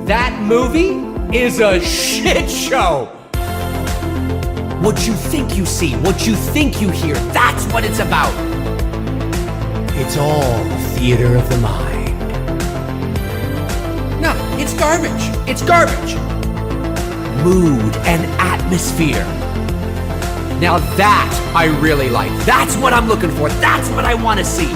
That movie is a shit show. What you think you see, what you think you hear, that's what it's about. It's all theater of the mind. No, it's garbage. It's garbage. Mood and atmosphere. Now that I really like. That's what I'm looking for. That's what I want to see.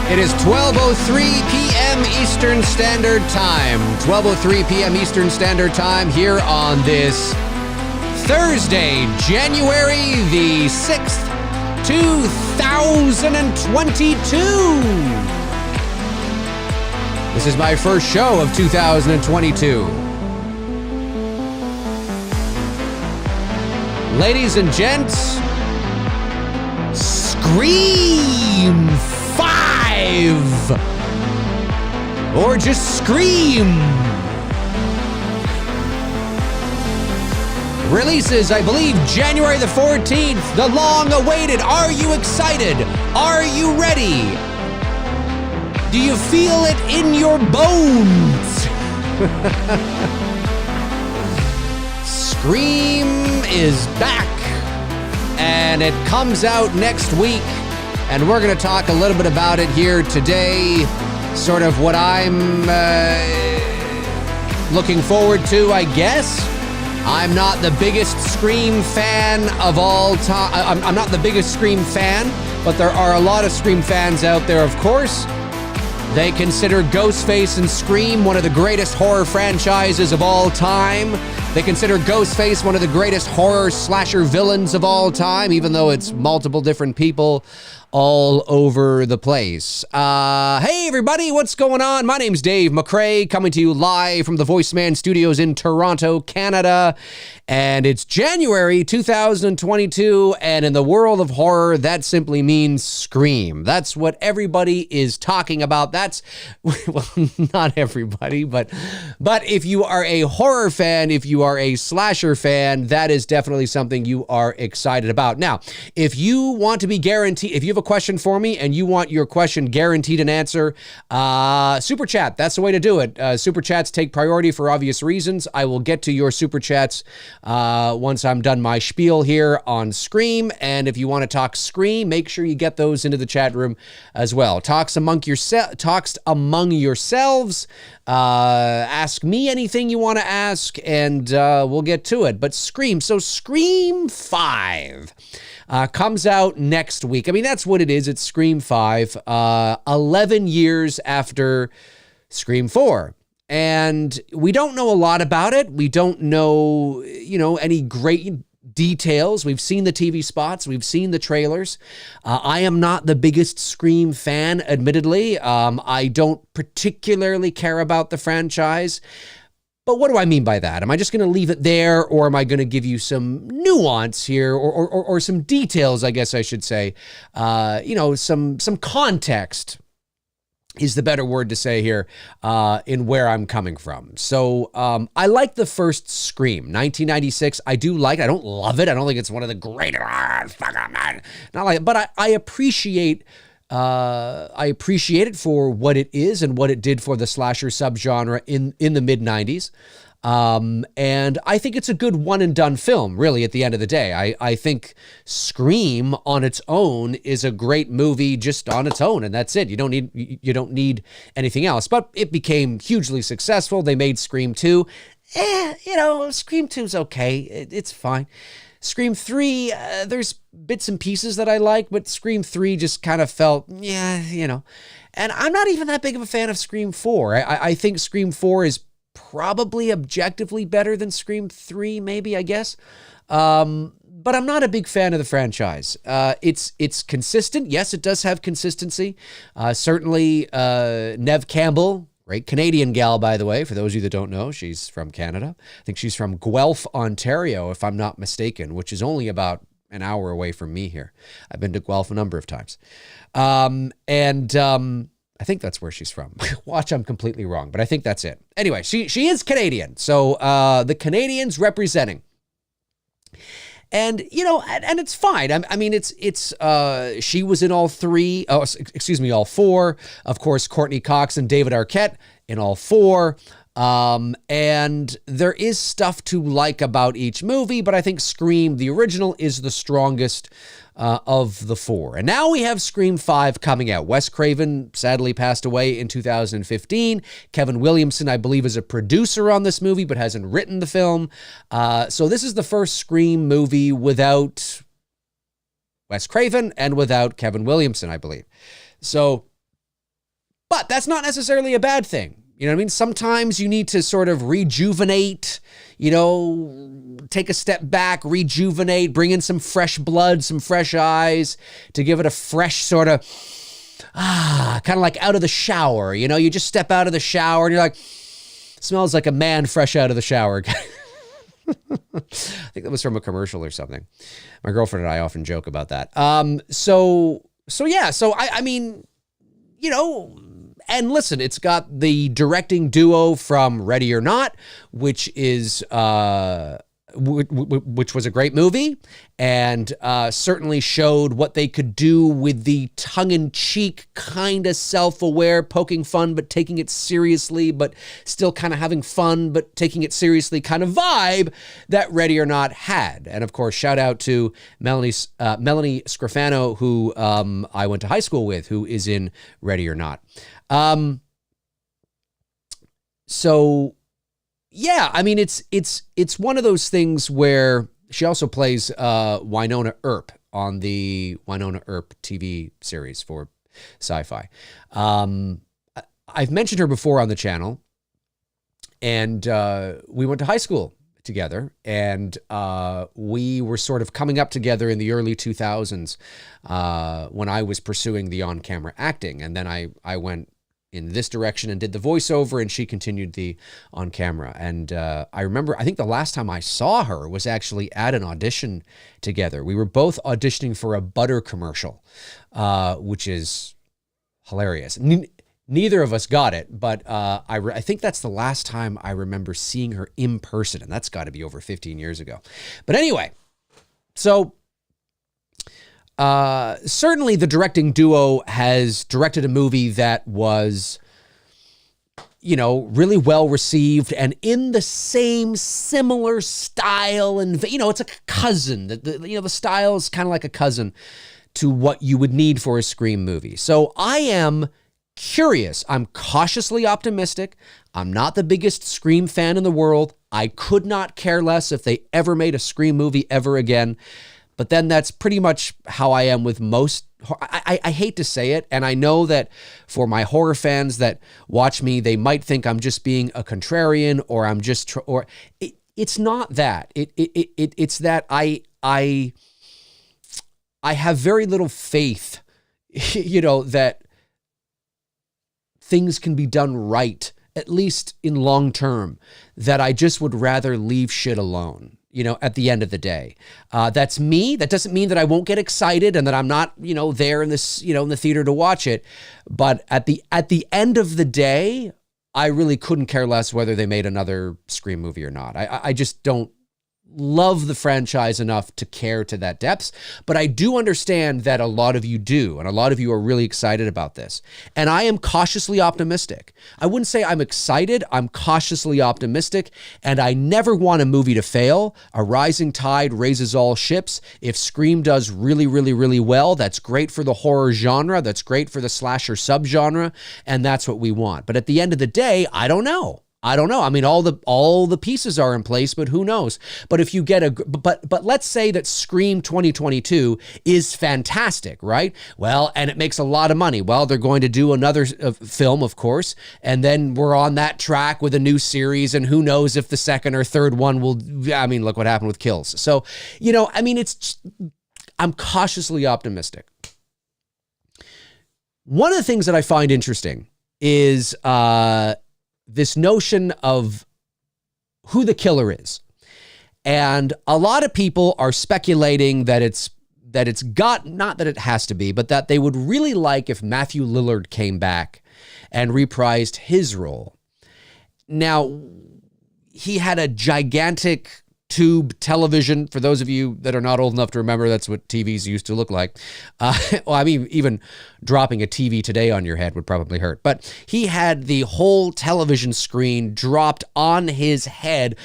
It is 12:03 p.m. Eastern Standard Time. 12:03 p.m. Eastern Standard Time here on this Thursday, January the 6th, 2022. This is my first show of 2022. Ladies and gents, Scream 5, or just Scream, releases, I believe, January the 14th, the long-awaited. Are you excited? Are you ready? Do you feel it in your bones? Scream is back, and it comes out next week. And we're going to talk a little bit about it here today, sort of what I'm looking forward to, I guess. I'm not the biggest Scream fan of all time. I'm not the biggest Scream fan, but there are a lot of Scream fans out there, of course. They consider Ghostface and Scream one of the greatest horror franchises of all time. They consider Ghostface one of the greatest horror slasher villains of all time, even though it's multiple different people all over the place. Hey everybody, what's going on? My name's Dave McRae, coming to you live from the VoiceMann Studios in Toronto, Canada. And it's January 2022, and in the world of horror, that simply means Scream. That's what everybody is talking about. That's, well, not everybody, but if you are a horror fan, if you are a slasher fan, that is definitely something you are excited about. Now, if you want to be guaranteed, if you have a question for me and you want your question guaranteed an answer, super chat, that's the way to do it. Super chats take priority for obvious reasons. I will get to your super chats once I'm done my spiel here on Scream. And if you want to talk Scream, make sure you get those into the chat room as well. Talks among yourselves. Ask me anything you want to ask, and we'll get to it. But Scream, so Scream 5 comes out next week. I mean, that's what it is. It's Scream 5, 11 years after Scream 4. And we don't know a lot about it. We don't know, any great details. We've seen the TV spots. We've seen the trailers. I am not the biggest Scream fan, admittedly. I don't particularly care about the franchise. But what do I mean by that? Am I just going to leave it there, or am I going to give you some nuance here, or some details, I guess I should say, some context is the better word to say here, in where I'm coming from. So I like the first Scream, 1996. I do like it. I don't love it. I don't think it's one of the great, not like it, but I appreciate it for what it is and what it did for the slasher subgenre in the mid 90s. And I think it's a good one and done film, really, at the end of the day. I think Scream on its own is a great movie just on its own, and that's it. You don't need anything else. But it became hugely successful. They made Scream 2. Scream 2's okay. It's fine. Scream 3, there's bits and pieces that I like, but Scream 3 just kind of felt, yeah, you know. And I'm not even that big of a fan of Scream 4. I think Scream 4 is probably objectively better than Scream 3, maybe, I guess. But I'm not a big fan of the franchise. It's consistent. Yes, it does have consistency. Certainly, Neve Campbell, great Canadian gal, by the way, for those of you that don't know, she's from Canada. I think she's from Guelph, Ontario, if I'm not mistaken, which is only about an hour away from me here. I've been to Guelph a number of times. I think that's where she's from. Watch, I'm completely wrong, but I think that's it. Anyway, she is Canadian. So the Canadians representing. And, you know, and it's fine. I mean, she was in all four. Of course, Courtney Cox and David Arquette in all four. And there is stuff to like about each movie, but I think Scream, the original, is the strongest of the four. And now we have Scream 5 coming out. Wes Craven sadly passed away in 2015. Kevin Williamson, I believe, is a producer on this movie, but hasn't written the film. So this is the first Scream movie without Wes Craven and without Kevin Williamson, I believe. So, but that's not necessarily a bad thing. You know what I mean? Sometimes you need to sort of rejuvenate, you know, take a step back, rejuvenate, bring in some fresh blood, some fresh eyes to give it a fresh sort of, kind of like out of the shower. You know, you just step out of the shower and you're like, smells like a man fresh out of the shower. I think that was from a commercial or something. My girlfriend and I often joke about that. So I mean, you know, and listen, it's got the directing duo from Ready or Not, which is which was a great movie, and certainly showed what they could do with the tongue-in-cheek, kind of self-aware, poking fun, but taking it seriously, but still kind of having fun, but taking it seriously kind of vibe that Ready or Not had. And of course, shout out to Melanie Scrofano, who I went to high school with, who is in Ready or Not. So yeah, I mean, it's one of those things where she also plays Winona Earp on the Winona Earp TV series for Sci-Fi. I've mentioned her before on the channel, and we went to high school together, and we were sort of coming up together in the early 2000s when I was pursuing the on-camera acting, and then I went in this direction and did the voiceover, and she continued the on camera. And I remember, I think the last time I saw her was actually at an audition together. We were both auditioning for a butter commercial, which is hilarious. Neither of us got it, but I think that's the last time I remember seeing her in person, and that's got to be over 15 years ago. But anyway, so certainly the directing duo has directed a movie that was, you know, really well received and in the same similar style. And, you know, it's a cousin. The style is kind of like a cousin to what you would need for a Scream movie. So I am curious. I'm cautiously optimistic. I'm not the biggest Scream fan in the world. I could not care less if they ever made a Scream movie ever again. But then that's pretty much how I am with most. I hate to say it, and I know that for my horror fans that watch me, they might think I'm just being a contrarian, or I'm just, it's not that. It's that I have very little faith, you know, that things can be done right, at least in long term, that I just would rather leave shit alone. You know, at the end of the day, that's me. That doesn't mean that I won't get excited and that I'm not, you know, there in this, you know, in the theater to watch it. But at the end of the day, I really couldn't care less whether they made another Scream movie or not. I just don't love the franchise enough to care to that depths, but I do understand that a lot of you do, and a lot of you are really excited about this. And I am cautiously optimistic. I wouldn't say I'm excited, I'm cautiously optimistic, and I never want a movie to fail. A rising tide raises all ships. If Scream does really, really, really well, that's great for the horror genre, that's great for the slasher subgenre, and that's what we want. But at the end of the day, I don't know. I don't know. I mean, all the pieces are in place, but who knows? But if you get but let's say that Scream 2022 is fantastic, right? Well, and it makes a lot of money. Well, they're going to do another film, of course, and then we're on that track with a new series, and who knows if the second or third one will. I mean, look what happened with Kills. So, I mean, I'm cautiously optimistic. One of the things that I find interesting is this notion of who the killer is. And a lot of people are speculating that it's got, not that it has to be, but that they would really like if Matthew Lillard came back and reprised his role. Now, he had a gigantic tube television. For those of you that are not old enough to remember, that's what TVs used to look like. Well, I mean, even dropping a TV today on your head would probably hurt. But he had the whole television screen dropped on his head.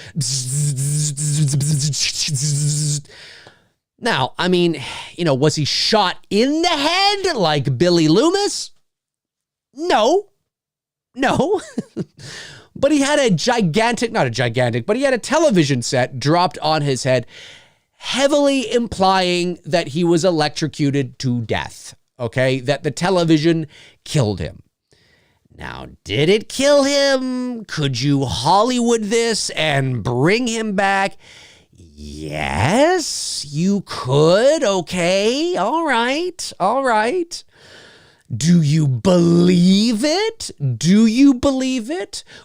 Now, I mean, was he shot in the head like Billy Loomis? No. But he had a he had a television set dropped on his head, heavily implying that he was electrocuted to death, okay? That the television killed him. Now, did it kill him? Could you Hollywood this and bring him back? Yes, you could, okay, all right. Do you believe it?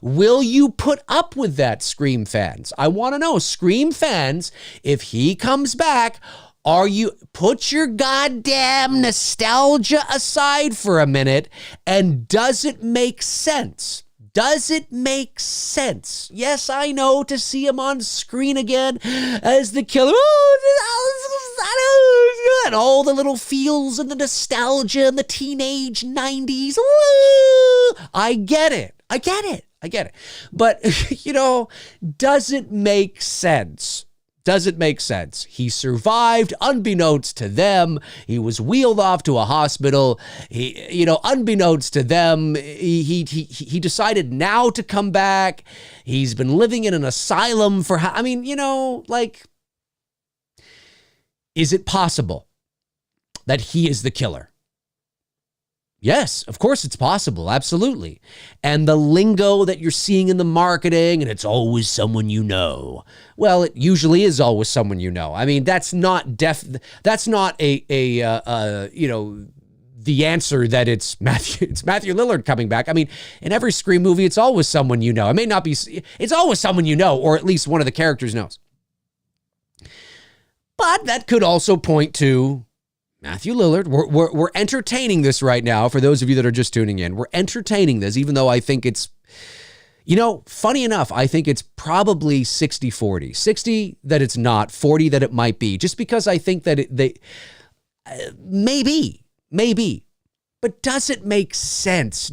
Will you put up with that, Scream fans? I want to know, Scream fans, if he comes back, put your goddamn nostalgia aside for a minute, and does it make sense? Does it make sense? Yes, I know, to see him on screen again as the killer. And all the little feels and the nostalgia and the teenage 90s. I get it. But, does it make sense? Does it make sense? He survived, unbeknownst to them. He was wheeled off to a hospital. Unbeknownst to them, he decided now to come back. He's been living in an asylum for, is it possible that he is the killer? Yes, of course it's possible. Absolutely. And the lingo that you're seeing in the marketing, and it's always someone you know. Well, it usually is always someone you know. I mean, that's not the answer that it's Matthew Lillard coming back. I mean, in every Scream movie, it's always someone you know. It may not be, it's always someone you know, or at least one of the characters knows. But that could also point to Matthew Lillard. We're entertaining this right now. For those of you that are just tuning in, we're entertaining this, even though I think it's, funny enough, I think it's probably 60-40. 60 that it's not, 40 that it might be. Just because I think that maybe. But does it make sense?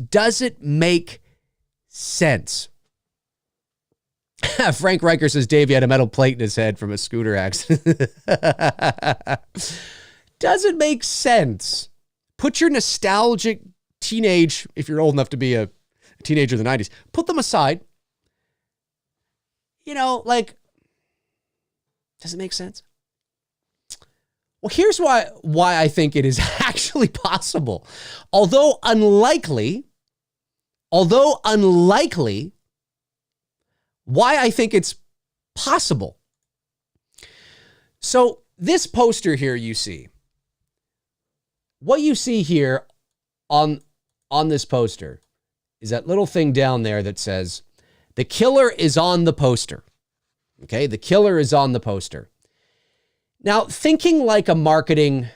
Frank Riker says Davey had a metal plate in his head from a scooter accident. Does it make sense? Put your nostalgic teenage, if you're old enough to be a teenager in the 90s, put them aside. Does it make sense? Well, here's why I think it is actually possible. Although unlikely, why I think it's possible. So this poster here you see, what you see here on this poster is that little thing down there that says, the killer is on the poster. Okay, the killer is on the poster. Now, thinking like a marketing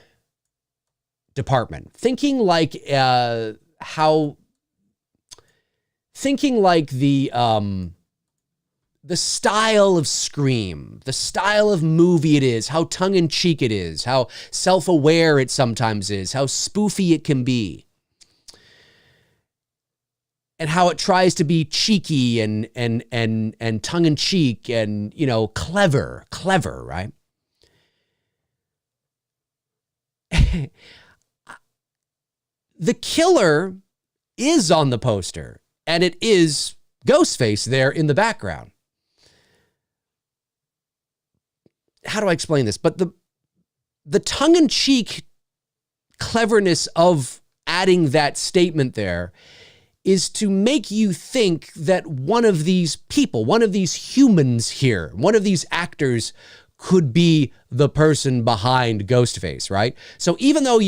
department, thinking like the style of Scream, the style of movie it is, how tongue-in-cheek it is, how self-aware it sometimes is, how spoofy it can be, and how it tries to be cheeky and tongue-in-cheek and, clever, right? The killer is on the poster, and it is Ghostface there in the background. How do I explain this? But the tongue-in-cheek cleverness of adding that statement there is to make you think that one of these people, one of these humans here, one of these actors could be the person behind Ghostface, right? So even though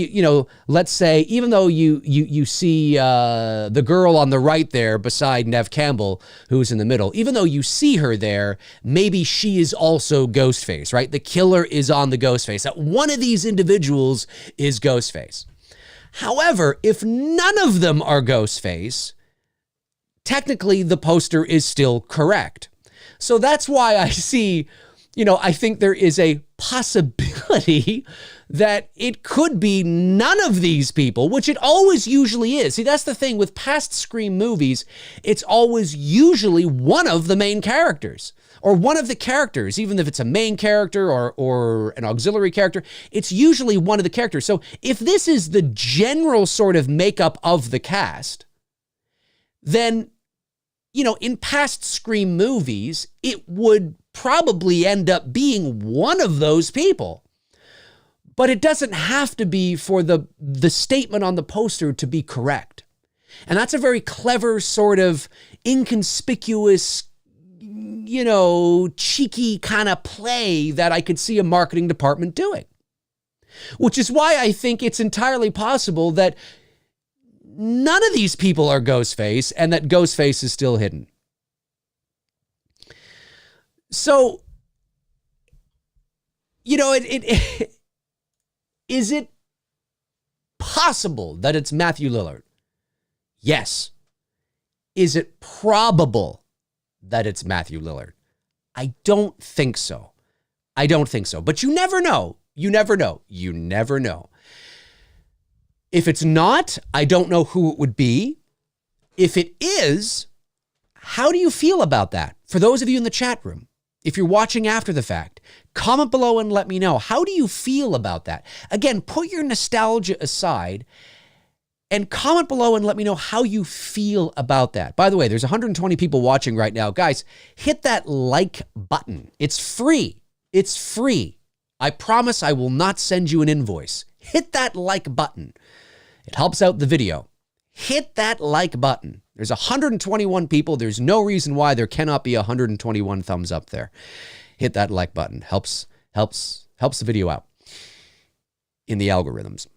let's say, even though you see the girl on the right there beside Neve Campbell, who's in the middle, even though you see her there, maybe she is also Ghostface, right? The killer is on the Ghostface. That one of these individuals is Ghostface. However, if none of them are Ghostface, technically the poster is still correct. So that's why I see, I think there is a possibility that it could be none of these people, which it always usually is. See, that's the thing with past Scream movies. It's always usually one of the main characters or one of the characters, even if it's a main character or an auxiliary character, it's usually one of the characters. So if this is the general sort of makeup of the cast, then, in past Scream movies, it would probably end up being one of those people. But it doesn't have to be for the statement on the poster to be correct. And that's a very clever sort of inconspicuous, cheeky kind of play that I could see a marketing department doing. Which is why I think it's entirely possible that none of these people are Ghostface and that Ghostface is still hidden. So, is it possible that it's Matthew Lillard? Yes. Is it probable that it's Matthew Lillard? I don't think so. But you never know. You never know. If it's not, I don't know who it would be. If it is, how do you feel about that? For those of you in the chat room, if you're watching after the fact, comment below and let me know. How do you feel about that? Again, put your nostalgia aside and comment below and let me know how you feel about that. By the way, there's 120 people watching right now. Guys, hit that like button. It's free. I promise I will not send you an invoice. Hit that like button. It helps out the video. Hit that like button. There's 121 people. There's no reason why there cannot be 121 thumbs up there. Hit that like button. Helps the video out in the algorithms.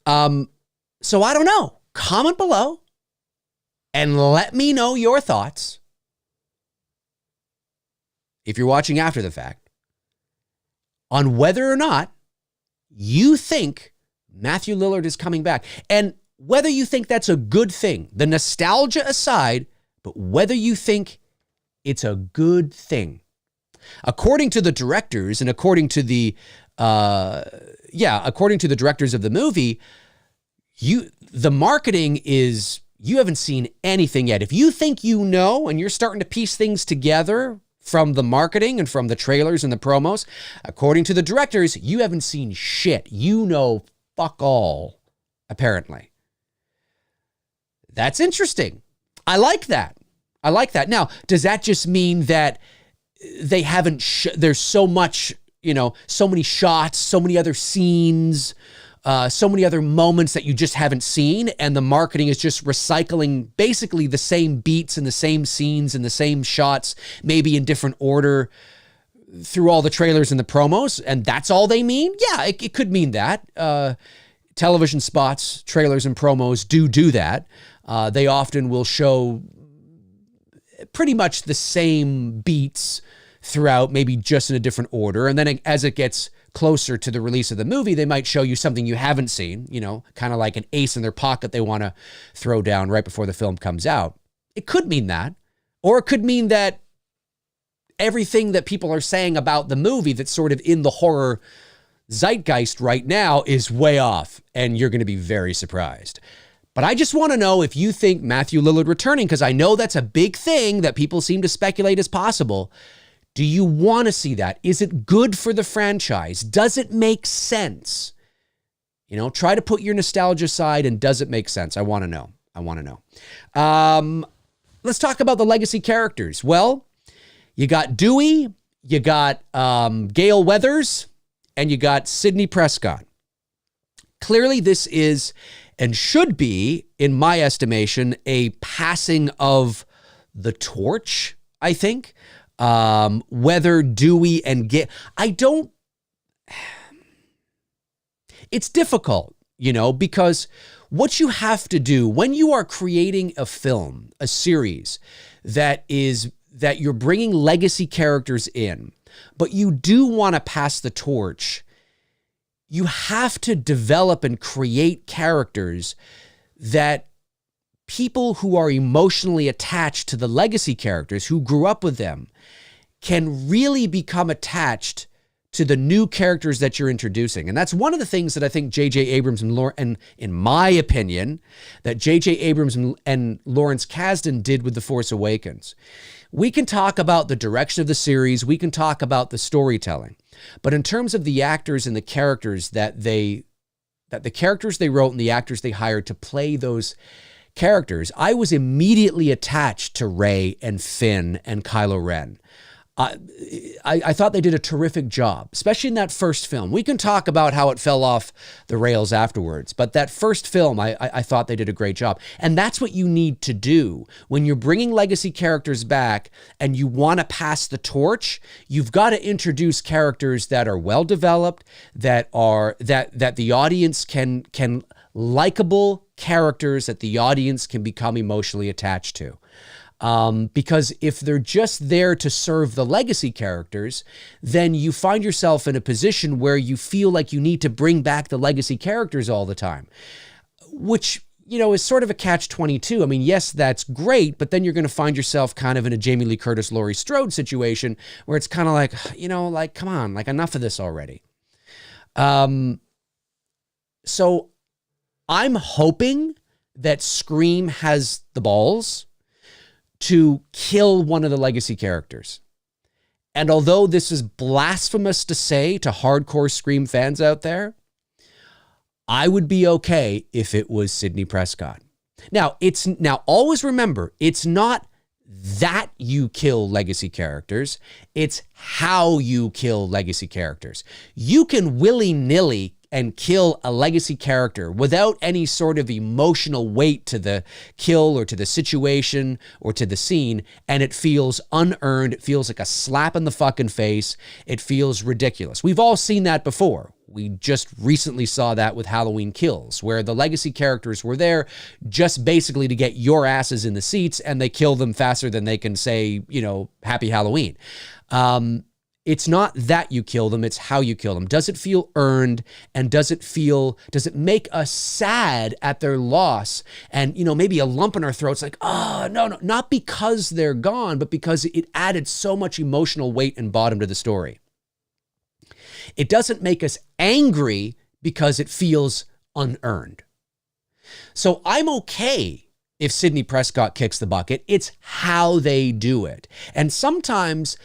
So I don't know. Comment below and let me know your thoughts. If you're watching after the fact, on whether or not you think Matthew Lillard is coming back. And whether you think that's a good thing, the nostalgia aside, but whether you think it's a good thing. According to the directors and according to the directors of the movie, the marketing is, you haven't seen anything yet. If you think you know and you're starting to piece things together from the marketing and from the trailers and the promos, according to the directors, you haven't seen shit. You know fuck all, apparently. That's interesting. I like that. Now, does that just mean that they haven't, there's so much, so many shots, so many other scenes, so many other moments that you just haven't seen, and the marketing is just recycling basically the same beats and the same scenes and the same shots, maybe in different order through all the trailers and the promos, and that's all they mean? Yeah, it could mean that. Television spots, trailers, and promos do that. They often will show pretty much the same beats throughout, maybe just in a different order. And then as it gets closer to the release of the movie, they might show you something you haven't seen, kind of like an ace in their pocket they want to throw down right before the film comes out. It could mean that. Or it could mean that everything that people are saying about the movie that's sort of in the horror zeitgeist right now is way off, and you're going to be very surprised. But I just want to know if you think Matthew Lillard returning, because I know that's a big thing that people seem to speculate is possible. Do you want to see that? Is it good for the franchise? Does it make sense? Try to put your nostalgia aside, and does it make sense? I want to know. let's talk about the legacy characters. Well, you got Dewey, you got Gale Weathers, and you got Sidney Prescott. Clearly, this is and should be, in my estimation, a passing of the torch, I think. Whether Dewey and Gale, it's difficult, because what you have to do when you are creating a film, a series that you're bringing legacy characters in, but you do want to pass the torch, you have to develop and create characters that people who are emotionally attached to the legacy characters, who grew up with them, can really become attached to the new characters that you're introducing. And that's one of the things that I think J.J. Abrams and in my opinion, that J.J. Abrams and Lawrence Kasdan did with The Force Awakens. We can talk about the direction of the series, we can talk about the storytelling, but in terms of the actors and the characters that the characters they wrote and the actors they hired to play those characters, I was immediately attached to Rey and Finn and Kylo Ren. I thought they did a terrific job, especially in that first film. We can talk about how it fell off the rails afterwards, but that first film, I thought they did a great job. And that's what you need to do when you're bringing legacy characters back and you want to pass the torch. You've got to introduce characters that are well developed, that the audience can likable characters that the audience can become emotionally attached to. Because if they're just there to serve the legacy characters, then you find yourself in a position where you feel like you need to bring back the legacy characters all the time, which, is sort of a catch-22. I mean, yes, that's great, but then you're going to find yourself kind of in a Jamie Lee Curtis, Laurie Strode situation where it's kind of like, come on, enough of this already. So I'm hoping that Scream has the balls to kill one of the legacy characters. And although this is blasphemous to say to hardcore Scream fans out there, I would be okay if it was Sidney Prescott. Now always remember, it's not that you kill legacy characters, it's how you kill legacy characters. You can willy-nilly and kill a legacy character without any sort of emotional weight to the kill or to the situation or to the scene, and it feels unearned. It feels like a slap in the fucking face. It feels ridiculous. We've all seen that before. We just recently saw that with Halloween Kills, where the legacy characters were there just basically to get your asses in the seats, and they kill them faster than they can say, Happy Halloween. It's not that you kill them, it's how you kill them. Does it feel earned? And does it make us sad at their loss? And, maybe a lump in our throats like, oh, no, not because they're gone, but because it added so much emotional weight and bottom to the story. It doesn't make us angry because it feels unearned. So I'm okay if Sidney Prescott kicks the bucket. It's how they do it. And sometimes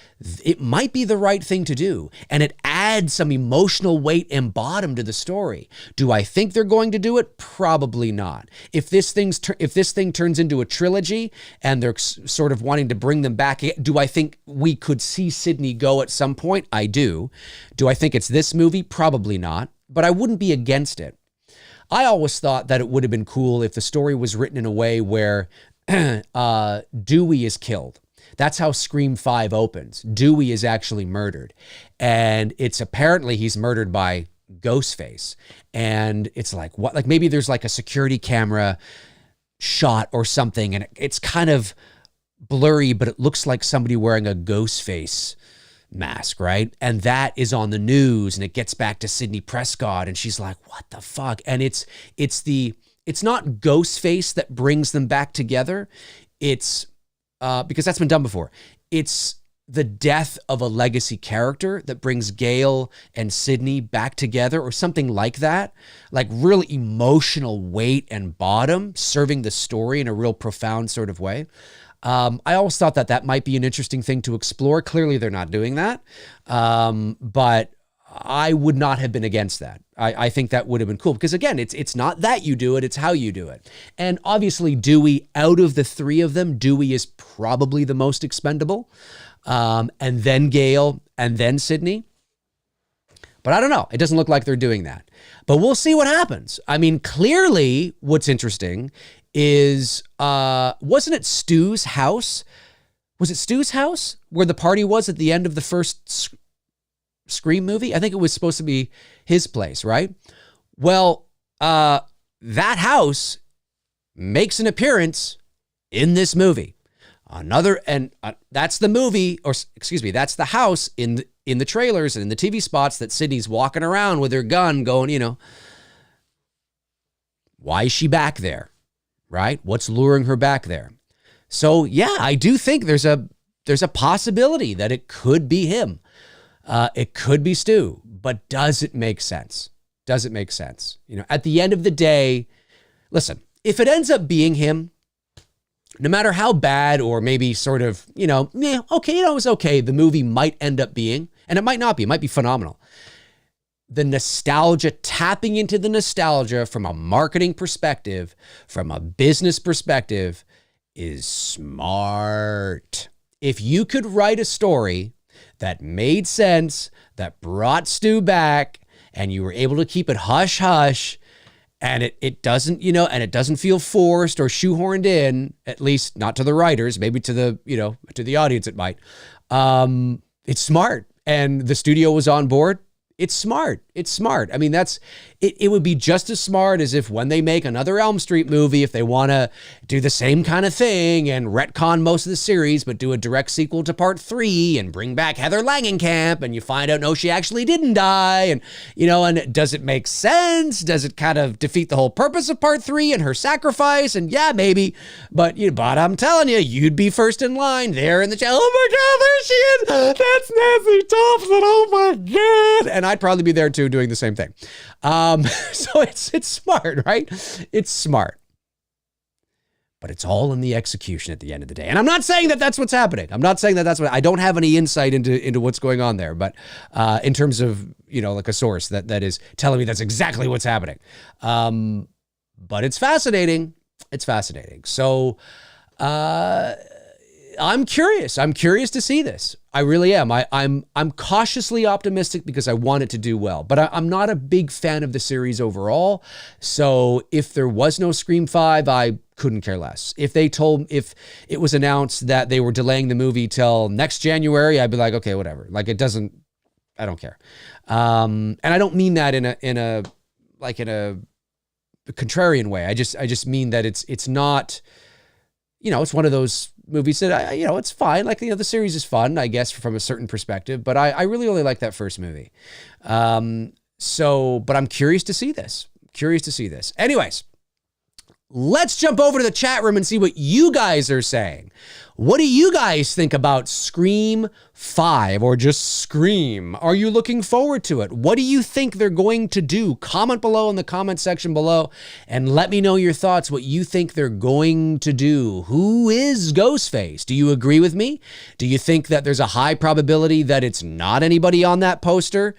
it might be the right thing to do, and it adds some emotional weight and bottom to the story. Do I think they're going to do it? Probably not. If this thing turns into a trilogy and they're sort of wanting to bring them back, do I think we could see Sidney go at some point? I do. Do I think it's this movie? Probably not, but I wouldn't be against it. I always thought that it would have been cool if the story was written in a way where Dewey is killed. That's how Scream 5 opens. Dewey is actually murdered. And it's apparently he's murdered by Ghostface. And it's like, what? Like maybe there's like a security camera shot or something, and it's kind of blurry, but it looks like somebody wearing a Ghostface mask, right? And that is on the news, and it gets back to Sidney Prescott, and she's like, what the fuck? And it's not Ghostface that brings them back together. It's because that's been done before. It's the death of a legacy character that brings Gale and Sidney back together, or something like that. Like really emotional weight and bottom, serving the story in a real profound sort of way. I always thought that might be an interesting thing to explore. Clearly, they're not doing that. But I would not have been against that. I think that would have been cool because, again, it's not that you do it, it's how you do it. And obviously, Dewey, out of the three of them, Dewey is probably the most expendable. And then Gale, and then Sydney. But I don't know. It doesn't look like they're doing that. But we'll see what happens. I mean, clearly, what's interesting is, wasn't it Stu's house? Was it Stu's house where the party was at the end of the first Scream movie? I think it was supposed to be his place, right? Well, that house makes an appearance in this movie. That's the movie, or excuse me, that's the house in the trailers and in the TV spots that Sydney's walking around with her gun going, why is she back there, right? What's luring her back there? So yeah, I do think there's a possibility that it could be him. It could be Stu, but does it make sense? Does it make sense? At the end of the day, listen, if it ends up being him, no matter how bad or maybe sort of, okay, it was okay, the movie might end up being, and it might not be, it might be phenomenal. The nostalgia, tapping into the nostalgia from a marketing perspective, from a business perspective, is smart. If you could write a story that made sense, that brought Stu back, and you were able to keep it hush hush, and it doesn't, and it doesn't feel forced or shoehorned in, at least not to the writers, maybe to the audience it might. It's smart. And the studio was on board. It's smart. It's smart. I mean, it would be just as smart as if when they make another Elm Street movie, if they want to do the same kind of thing and retcon most of the series, but do a direct sequel to part 3 and bring back Heather Langenkamp, and you find out, no, she actually didn't die. And, and does it make sense? Does it kind of defeat the whole purpose of part 3 and her sacrifice? And yeah, maybe, but I'm telling you, you'd be first in line there in the chat. Oh my God, there she is. That's Nancy Thompson. Oh my God. And I'd probably be there too, doing the same thing. So it's smart, right? It's smart. But it's all in the execution at the end of the day. And I'm not saying that that's what's happening. I'm not saying that that's what, I don't have any insight into what's going on there, but in terms of, like a source that is telling me that's exactly what's happening. But it's fascinating. It's fascinating. So I'm curious. I'm curious to see this. I really am. I'm cautiously optimistic because I want it to do well, but I'm not a big fan of the series overall. So if there was no Scream 5, I couldn't care less. If it was announced that they were delaying the movie till next January, I'd be like, okay, whatever. Like I don't care. And I don't mean that in a contrarian way. I just mean that it's not, it's one of those movies that it's fine. Like, the series is fun, I guess, from a certain perspective, but I really only like that first movie. But I'm curious to see this. Anyways, let's jump over to the chat room and see what you guys are saying. What do you guys think about Scream 5 or just Scream? Are you looking forward to it? What do you think they're going to do? Comment below in the comment section below and let me know your thoughts, what you think they're going to do. Who is Ghostface? Do you agree with me? Do you think that there's a high probability that it's not anybody on that poster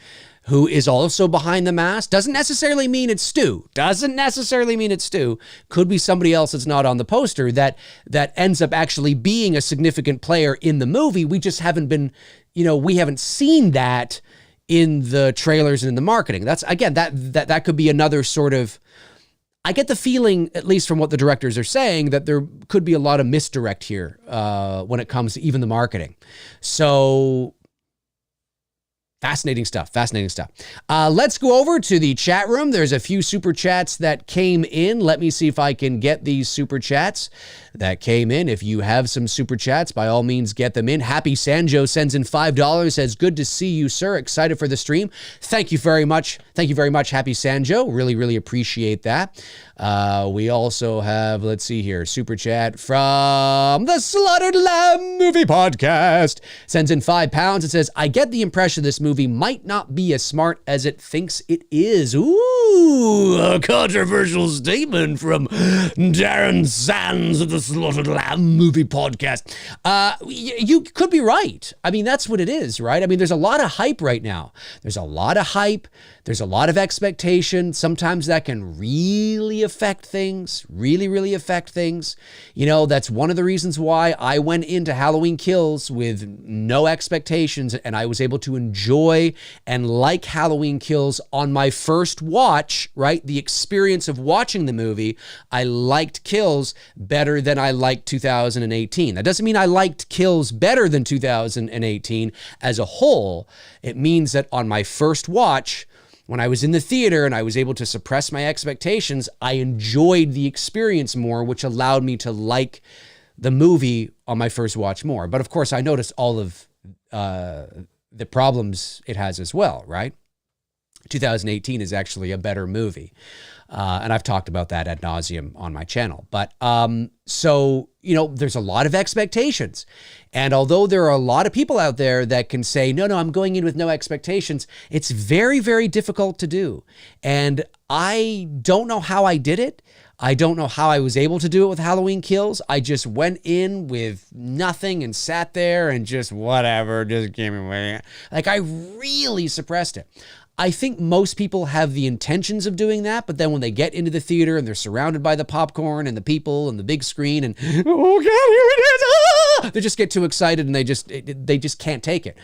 who is also behind the mask? Doesn't necessarily mean it's Stu. Could be somebody else that's not on the poster that ends up actually being a significant player in the movie. We just haven't been, we haven't seen that in the trailers and in the marketing. That's, again, that could be another sort of, I get the feeling, at least from what the directors are saying, that there could be a lot of misdirect here when it comes to even the marketing. So fascinating stuff. Let's go over to the chat room. There's a few super chats that came in. Let me see if I can get these super chats that came in. If you have some super chats, by all means, get them in. Happy Sanjo sends in $5, says, good to see you, sir. Excited for the stream. Thank you very much. Happy Sanjo. Really, really appreciate that. We also have, let's see here, super chat from the Slaughtered Lamb Movie Podcast. Sends in £5. It says, I get the impression this movie movie might not be as smart as it thinks it is. Ooh, a controversial statement from Darren Sands of the Slaughtered Lamb Movie Podcast. You could be right. I mean, that's what it is, right? I mean, there's a lot of hype right now. There's a lot of hype. There's a lot of expectation. Sometimes that can really affect things, really affect things. You know, that's one of the reasons why I went into Halloween Kills with no expectations, and I was able to enjoy and like Halloween Kills on my first watch, right? The experience of watching the movie, I liked Kills better than I liked 2018. That doesn't mean I liked Kills better than 2018 as a whole. It means that on my first watch, when I was in the theater and I was able to suppress my expectations, I enjoyed the experience more, which allowed me to like the movie on my first watch more. But of course, I noticed all of the problems it has as well, right? 2018 is actually a better movie. And I've talked about that ad nauseum on my channel. But so, you know, there's a lot of expectations. And although there are a lot of people out there that can say, no, I'm going in with no expectations, it's very difficult to do. And I don't know how I did it. I don't know how I was able to do it with Halloween Kills. I just went in with nothing and sat there and just whatever, just give me away. Like, I really suppressed it. I think most people have the intentions of doing that, but then when they get into the theater and they're surrounded by the popcorn and the people and the big screen and, oh God, here it is, ah! They just get too excited and they just can't take it.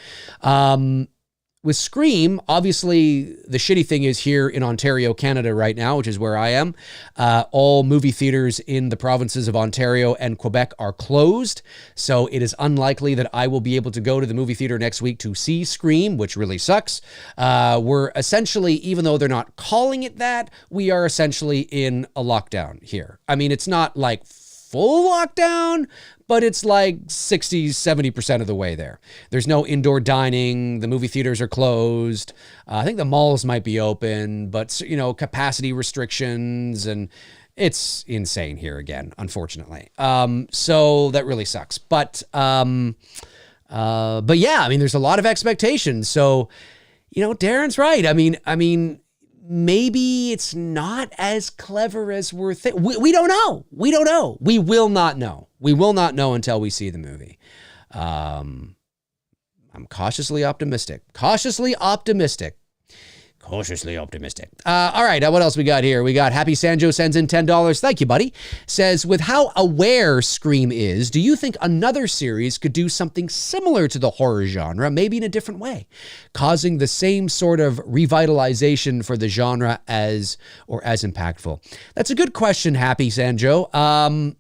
With Scream, obviously the shitty thing is here in Ontario, Canada right now, which is where I am, all movie theaters in the provinces of Ontario and Quebec are closed. So it is unlikely that I will be able to go to the movie theater next week to see Scream, which really sucks. We're essentially, even though they're not calling it that, we are essentially in a lockdown here. I mean, it's not like full lockdown, but it's like 60, 70% of the way there. There's no indoor dining. The movie theaters are closed. I think the malls might be open, but, you know, capacity restrictions, and it's insane here again, unfortunately. So that really sucks. But yeah, I mean, there's a lot of expectations. So, you know, Darren's right. I mean, maybe it's not as clever as we're thinking. We don't know. We don't know. We will not know. We will not know until we see the movie. I'm cautiously optimistic. Cautiously optimistic. All right, what else we got here? We got Happy Sanjo sends in $10. Thank you, buddy. Says, with how aware Scream is, do you think another series could do something similar to the horror genre, maybe in a different way, causing the same sort of revitalization for the genre as impactful? That's a good question, Happy Sanjo.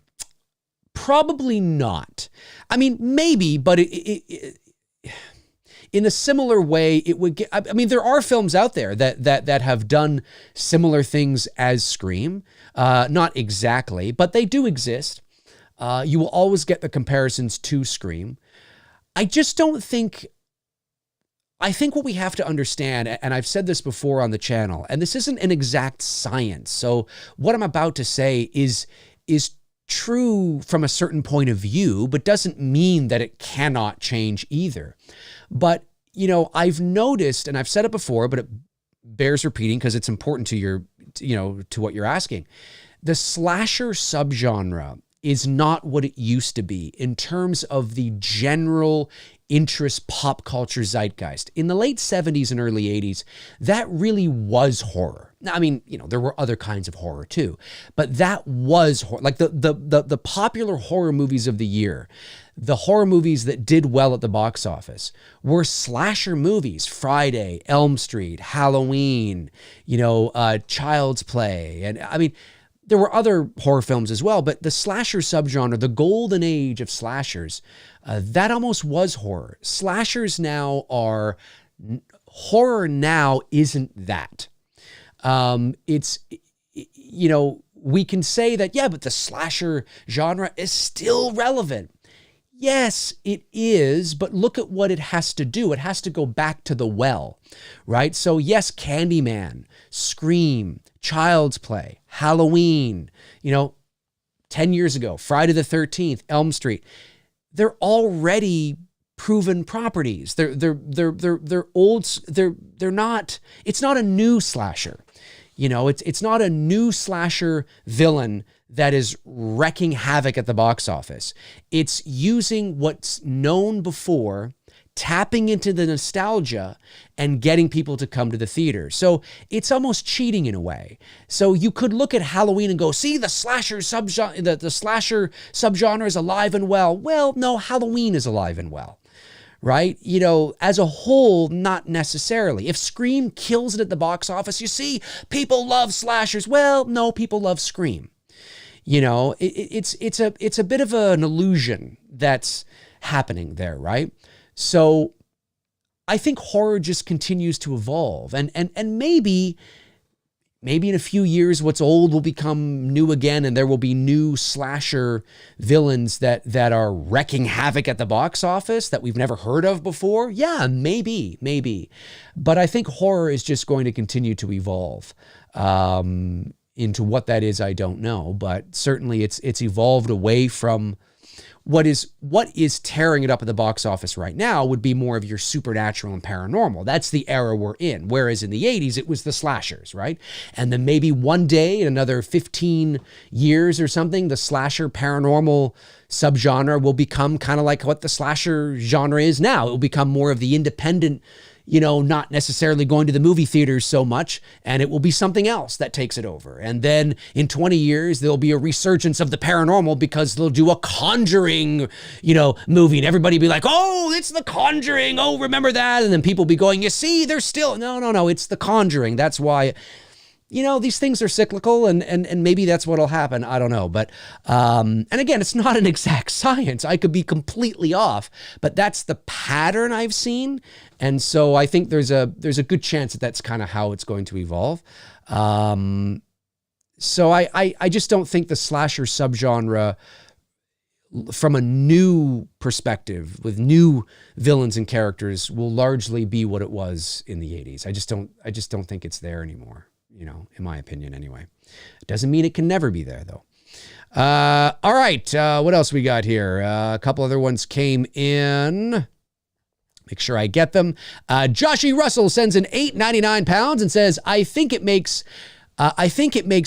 Probably not. I mean, maybe, but in a similar way, it would get, I mean, there are films out there that have done similar things as Scream. Not exactly, but they do exist. You will always get the comparisons to Scream. I just don't think, I think what we have to understand, and I've said this before on the channel, and this isn't an exact science. So what I'm about to say is true from a certain point of view, but doesn't mean that it cannot change either. But, you know, I've noticed, and I've said it before, but it bears repeating because it's important to your, you know, to what you're asking. The slasher subgenre is not what it used to be in terms of the general interest pop culture zeitgeist. In the late 70s and early 80s, that really was horror. Now, I mean, you know, there were other kinds of horror too, but that was horror. Like the popular horror movies of the year, the horror movies that did well at the box office were slasher movies. Friday, Elm Street, Halloween, you know, Child's Play. And I mean, there were other horror films as well, but the slasher subgenre, the golden age of slashers, that almost was horror. Slashers now are, horror now isn't that. It's, you know, we can say that, yeah, but the slasher genre is still relevant. Yes, it is, but look at what it has to do. It has to go back to the well, right? So yes, Candyman, Scream, Child's Play, Halloween, you know, 10 years ago, Friday the 13th, Elm Street, they're already proven properties. They're old. They're not. It's not a new slasher. You know, it's not a new slasher villain that is wrecking havoc at the box office. It's using what's known before, tapping into the nostalgia and getting people to come to the theater. So it's almost cheating in a way. So you could look at Halloween and go, see, the slasher subgenre, the slasher subgenre is alive and well. Well, no, Halloween is alive and well. Right? You know, as a whole, not necessarily. If Scream kills it at the box office, you see, people love slashers. Well, no, people love Scream. You know, it's a bit of an illusion that's happening there, right? So I think horror just continues to evolve, and maybe in a few years, what's old will become new again, and there will be new slasher villains that are wrecking havoc at the box office that we've never heard of before. Yeah, maybe. But I think horror is just going to continue to evolve. Into what that is, I don't know, but certainly it's evolved away from what is tearing it up at the box office right now would be more of your supernatural and paranormal. That's the era we're in. Whereas in the 80s, it was the slashers, right? And then maybe one day, in another 15 years or something, the slasher paranormal subgenre will become kind of like what the slasher genre is now. It will become more of the independent, you know, not necessarily going to the movie theaters so much, and it will be something else that takes it over. And then in 20 years, there'll be a resurgence of the paranormal because they'll do a Conjuring, you know, movie, and everybody will be like, oh, it's the Conjuring. Oh, remember that? And then people will be going, you see, they're still, no, it's the Conjuring. That's why, you know, these things are cyclical, and maybe that's what'll happen. I don't know. But, and again, it's not an exact science. I could be completely off, but that's the pattern I've seen. And so I think there's a good chance that that's kind of how it's going to evolve. So I just don't think the slasher subgenre, from a new perspective with new villains and characters, will largely be what it was in the 80s. I just don't think it's there anymore. You know, in my opinion, anyway. It doesn't mean it can never be there, though. All right. What else we got here? A couple other ones came in. Make sure I get them. Joshy Russell sends an £8.99 and says, I think it makes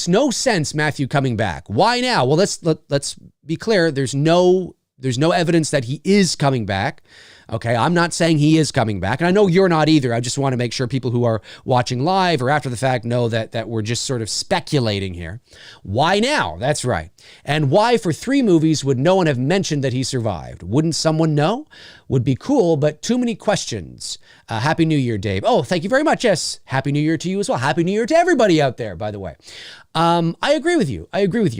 no sense, Matthew coming back. Why now? Well, let's be clear. There's no evidence that he is coming back. Okay, I'm not saying he is coming back, and I know you're not either. I just want to make sure people who are watching live or after the fact know that we're just sort of speculating here. Why now? That's right. And why for 3 movies would no one have mentioned that he survived? Wouldn't someone know? Would be cool, but too many questions. Happy New Year, Dave. Oh, thank you very much. Yes, Happy New Year to you as well. Happy New Year to everybody out there, by the way. I agree with you,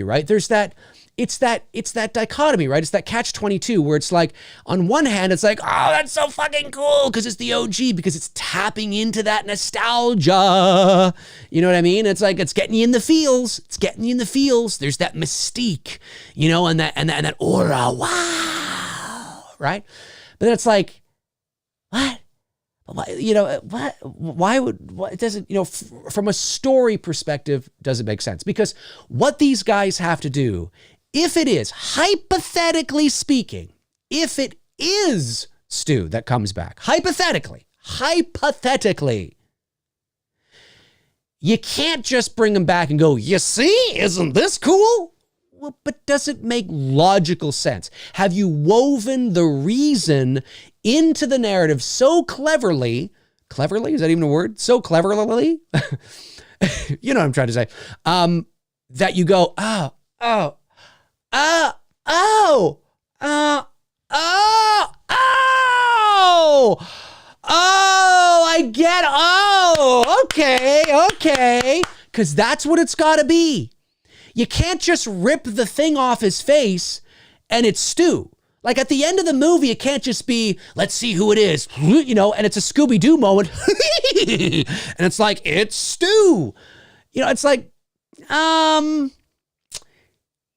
right? There's that... It's that dichotomy, right? It's that catch-22 where it's like, on one hand, it's like, oh, that's so fucking cool because it's the OG, because it's tapping into that nostalgia. You know what I mean? It's like, it's getting you in the feels. It's getting you in the feels. There's that mystique, you know, and that aura, wow, right? But then it's like, what? You know, what? Why would, what, it doesn't, you know, from a story perspective, doesn't make sense, because what these guys have to do, if it is, hypothetically speaking, if it is Stu that comes back, hypothetically, you can't just bring him back and go, you see, isn't this cool? Well, but does it make logical sense? Have you woven the reason into the narrative so cleverly, is that even a word? So cleverly, you know what I'm trying to say, that you go, oh, I get, okay. Because that's what it's got to be. You can't just rip the thing off his face and it's Stu. Like at the end of the movie, it can't just be, let's see who it is, you know, and it's a Scooby-Doo moment. And it's like, it's Stu. You know, it's like,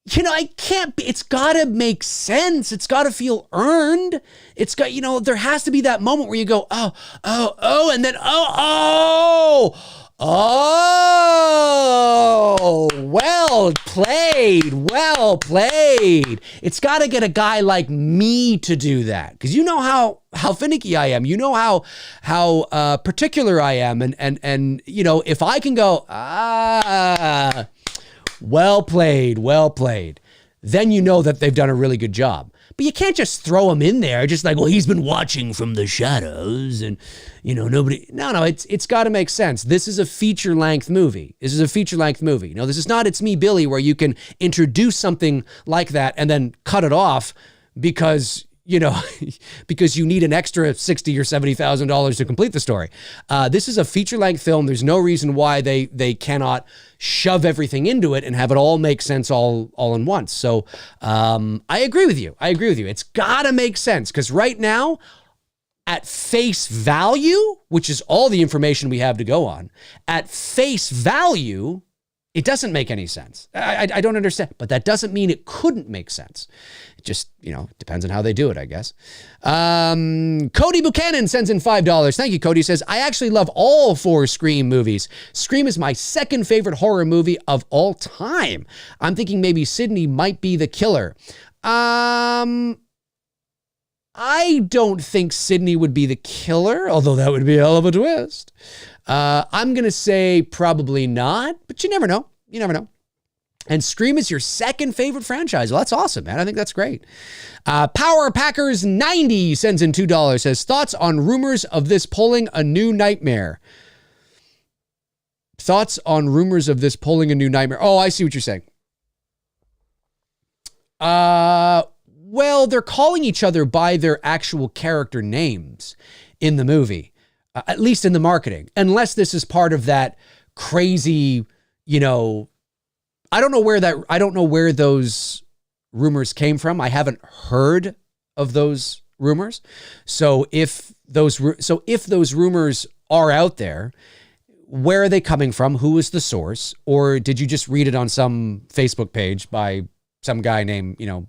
you know, I can't be, it's got to make sense. It's got to feel earned. It's got, you know, there has to be that moment where you go, oh, and then, Oh, well played. Well played. It's got to get a guy like me to do that. Because you know how finicky I am. You know how particular I am. And you know, if I can go, well played, then you know that they've done a really good job. But you can't just throw him in there, just like, well, he's been watching from the shadows and, you know, nobody. No, it's got to make sense. This is a feature-length movie. This is not It's Me, Billy, where you can introduce something like that and then cut it off because, you know, because you need an extra $60,000 or $70,000 to complete the story. This is a feature-length film. There's no reason why they cannot shove everything into it and have it all make sense all in once. So I agree with you. It's got to make sense because right now, at face value, which is all the information we have to go on, at face value, it doesn't make any sense. I don't understand, but that doesn't mean it couldn't make sense. It just, you know, depends on how they do it, I guess. Cody Buchanan sends in $5. Thank you, Cody. He says, I actually love all 4 Scream movies. Scream is my second favorite horror movie of all time. I'm thinking maybe Sydney might be the killer. I don't think Sydney would be the killer, although that would be a hell of a twist. I'm going to say probably not, but you never know. And Scream is your second favorite franchise. Well, that's awesome, man. I think that's great. Power Packers 90 sends in $2. Says, thoughts on rumors of this pulling a new nightmare? Thoughts on rumors of this pulling a new nightmare? Oh, I see what you're saying. Well, they're calling each other by their actual character names in the movie, at least in the marketing, unless this is part of that crazy, you know, I don't know where those rumors came from. I haven't heard of those rumors. So if those rumors are out there, where are they coming from? Who is the source? Or did you just read it on some Facebook page by some guy named, you know,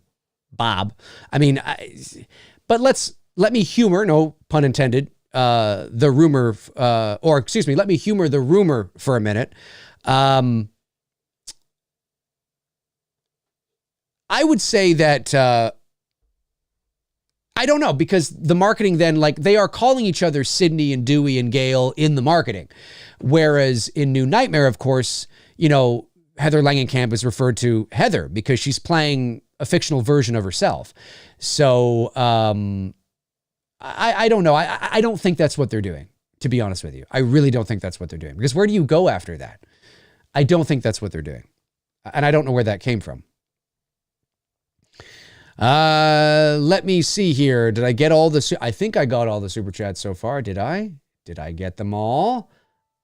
Bob? I mean, but let me humor, no pun intended, the rumor, let me humor the rumor for a minute. I would say that, I don't know, because the marketing then, like, they are calling each other Sydney and Dewey and Gail in the marketing. Whereas in New Nightmare, of course, you know, Heather Langenkamp is referred to Heather because she's playing a fictional version of herself. So I don't know. I don't think that's what they're doing, to be honest with you. I really don't think that's what they're doing, because where do you go after that? I don't think that's what they're doing. And I don't know where that came from. Let me see here. Did I get all the, I think I got all the super chats so far. Did I get them all?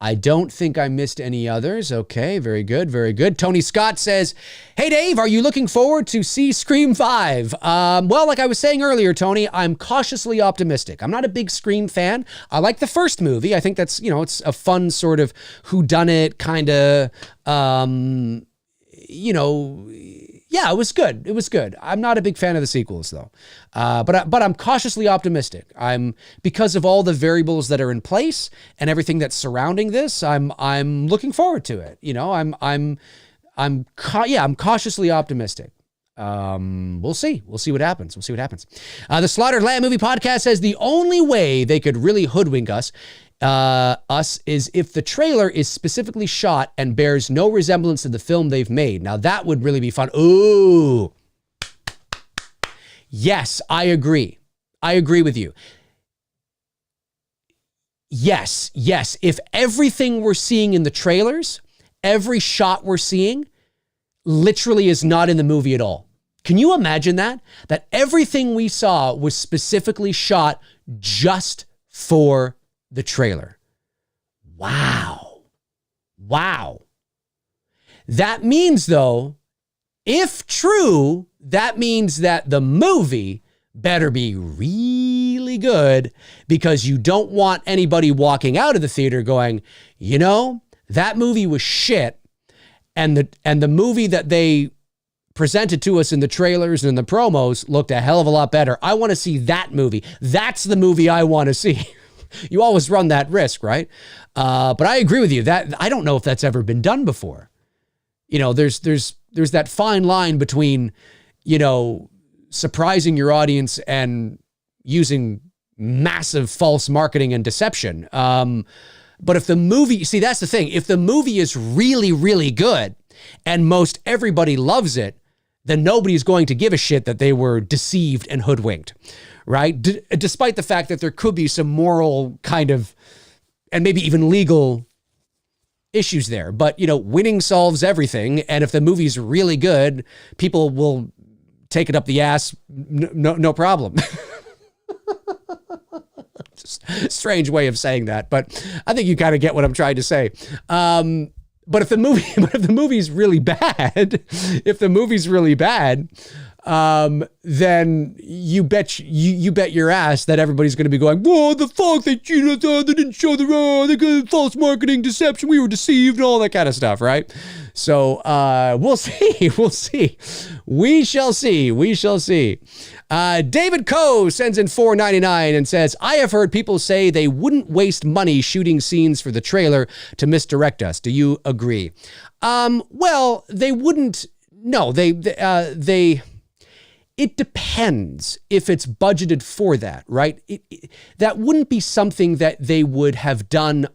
I don't think I missed any others. Okay, very good, very good. Tony Scott says, hey Dave, are you looking forward to see Scream 5? Well, like I was saying earlier, Tony, I'm cautiously optimistic. I'm not a big Scream fan. I like the first movie. I think that's, you know, it's a fun sort of whodunit kind of, you know, yeah, it was good. It was good. I'm not a big fan of the sequels, though. But I'm cautiously optimistic. Because of all the variables that are in place and everything that's surrounding this. I'm looking forward to it. You know, I'm cautiously optimistic. We'll see. We'll see what happens. The Slaughtered Lamb Movie Podcast says the only way they could really hoodwink us is if the trailer is specifically shot and bears no resemblance to the film they've made. Now that would really be fun. Ooh. Yes, I agree. I agree with you. Yes. If everything we're seeing in the trailers, every shot we're seeing literally is not in the movie at all. Can you imagine that? That everything we saw was specifically shot just for the trailer. Wow. That means, though, if true, that means that the movie better be really good, because you don't want anybody walking out of the theater going, you know, that movie was shit, and the movie that they presented to us in the trailers and in the promos looked a hell of a lot better. I want to see that movie. That's the movie I want to see. You always run that risk, right? But I agree with you that I don't know if that's ever been done before. There's that fine line between, surprising your audience and using massive false marketing and deception. But if the movie, see, that's the thing. If the movie is really, really good and most everybody loves it, then nobody's going to give a shit that they were deceived and hoodwinked, right? Despite the fact that there could be some moral kind of, and maybe even legal issues there. But, winning solves everything. And if the movie's really good, people will take it up the ass, no problem. Strange way of saying that, but I think you kind of get what I'm trying to say. But if the movie's really bad, then you bet your ass that everybody's going to be going, whoa, the fuck, they cheated us, they didn't show they got false marketing, deception, we were deceived, and all that kind of stuff, right? So we'll see, we shall see. David Coe sends in $4.99 and says, I have heard people say they wouldn't waste money shooting scenes for the trailer to misdirect us. Do you agree? Well, they wouldn't. No, they it depends if it's budgeted for that, right? That wouldn't be something that they would have done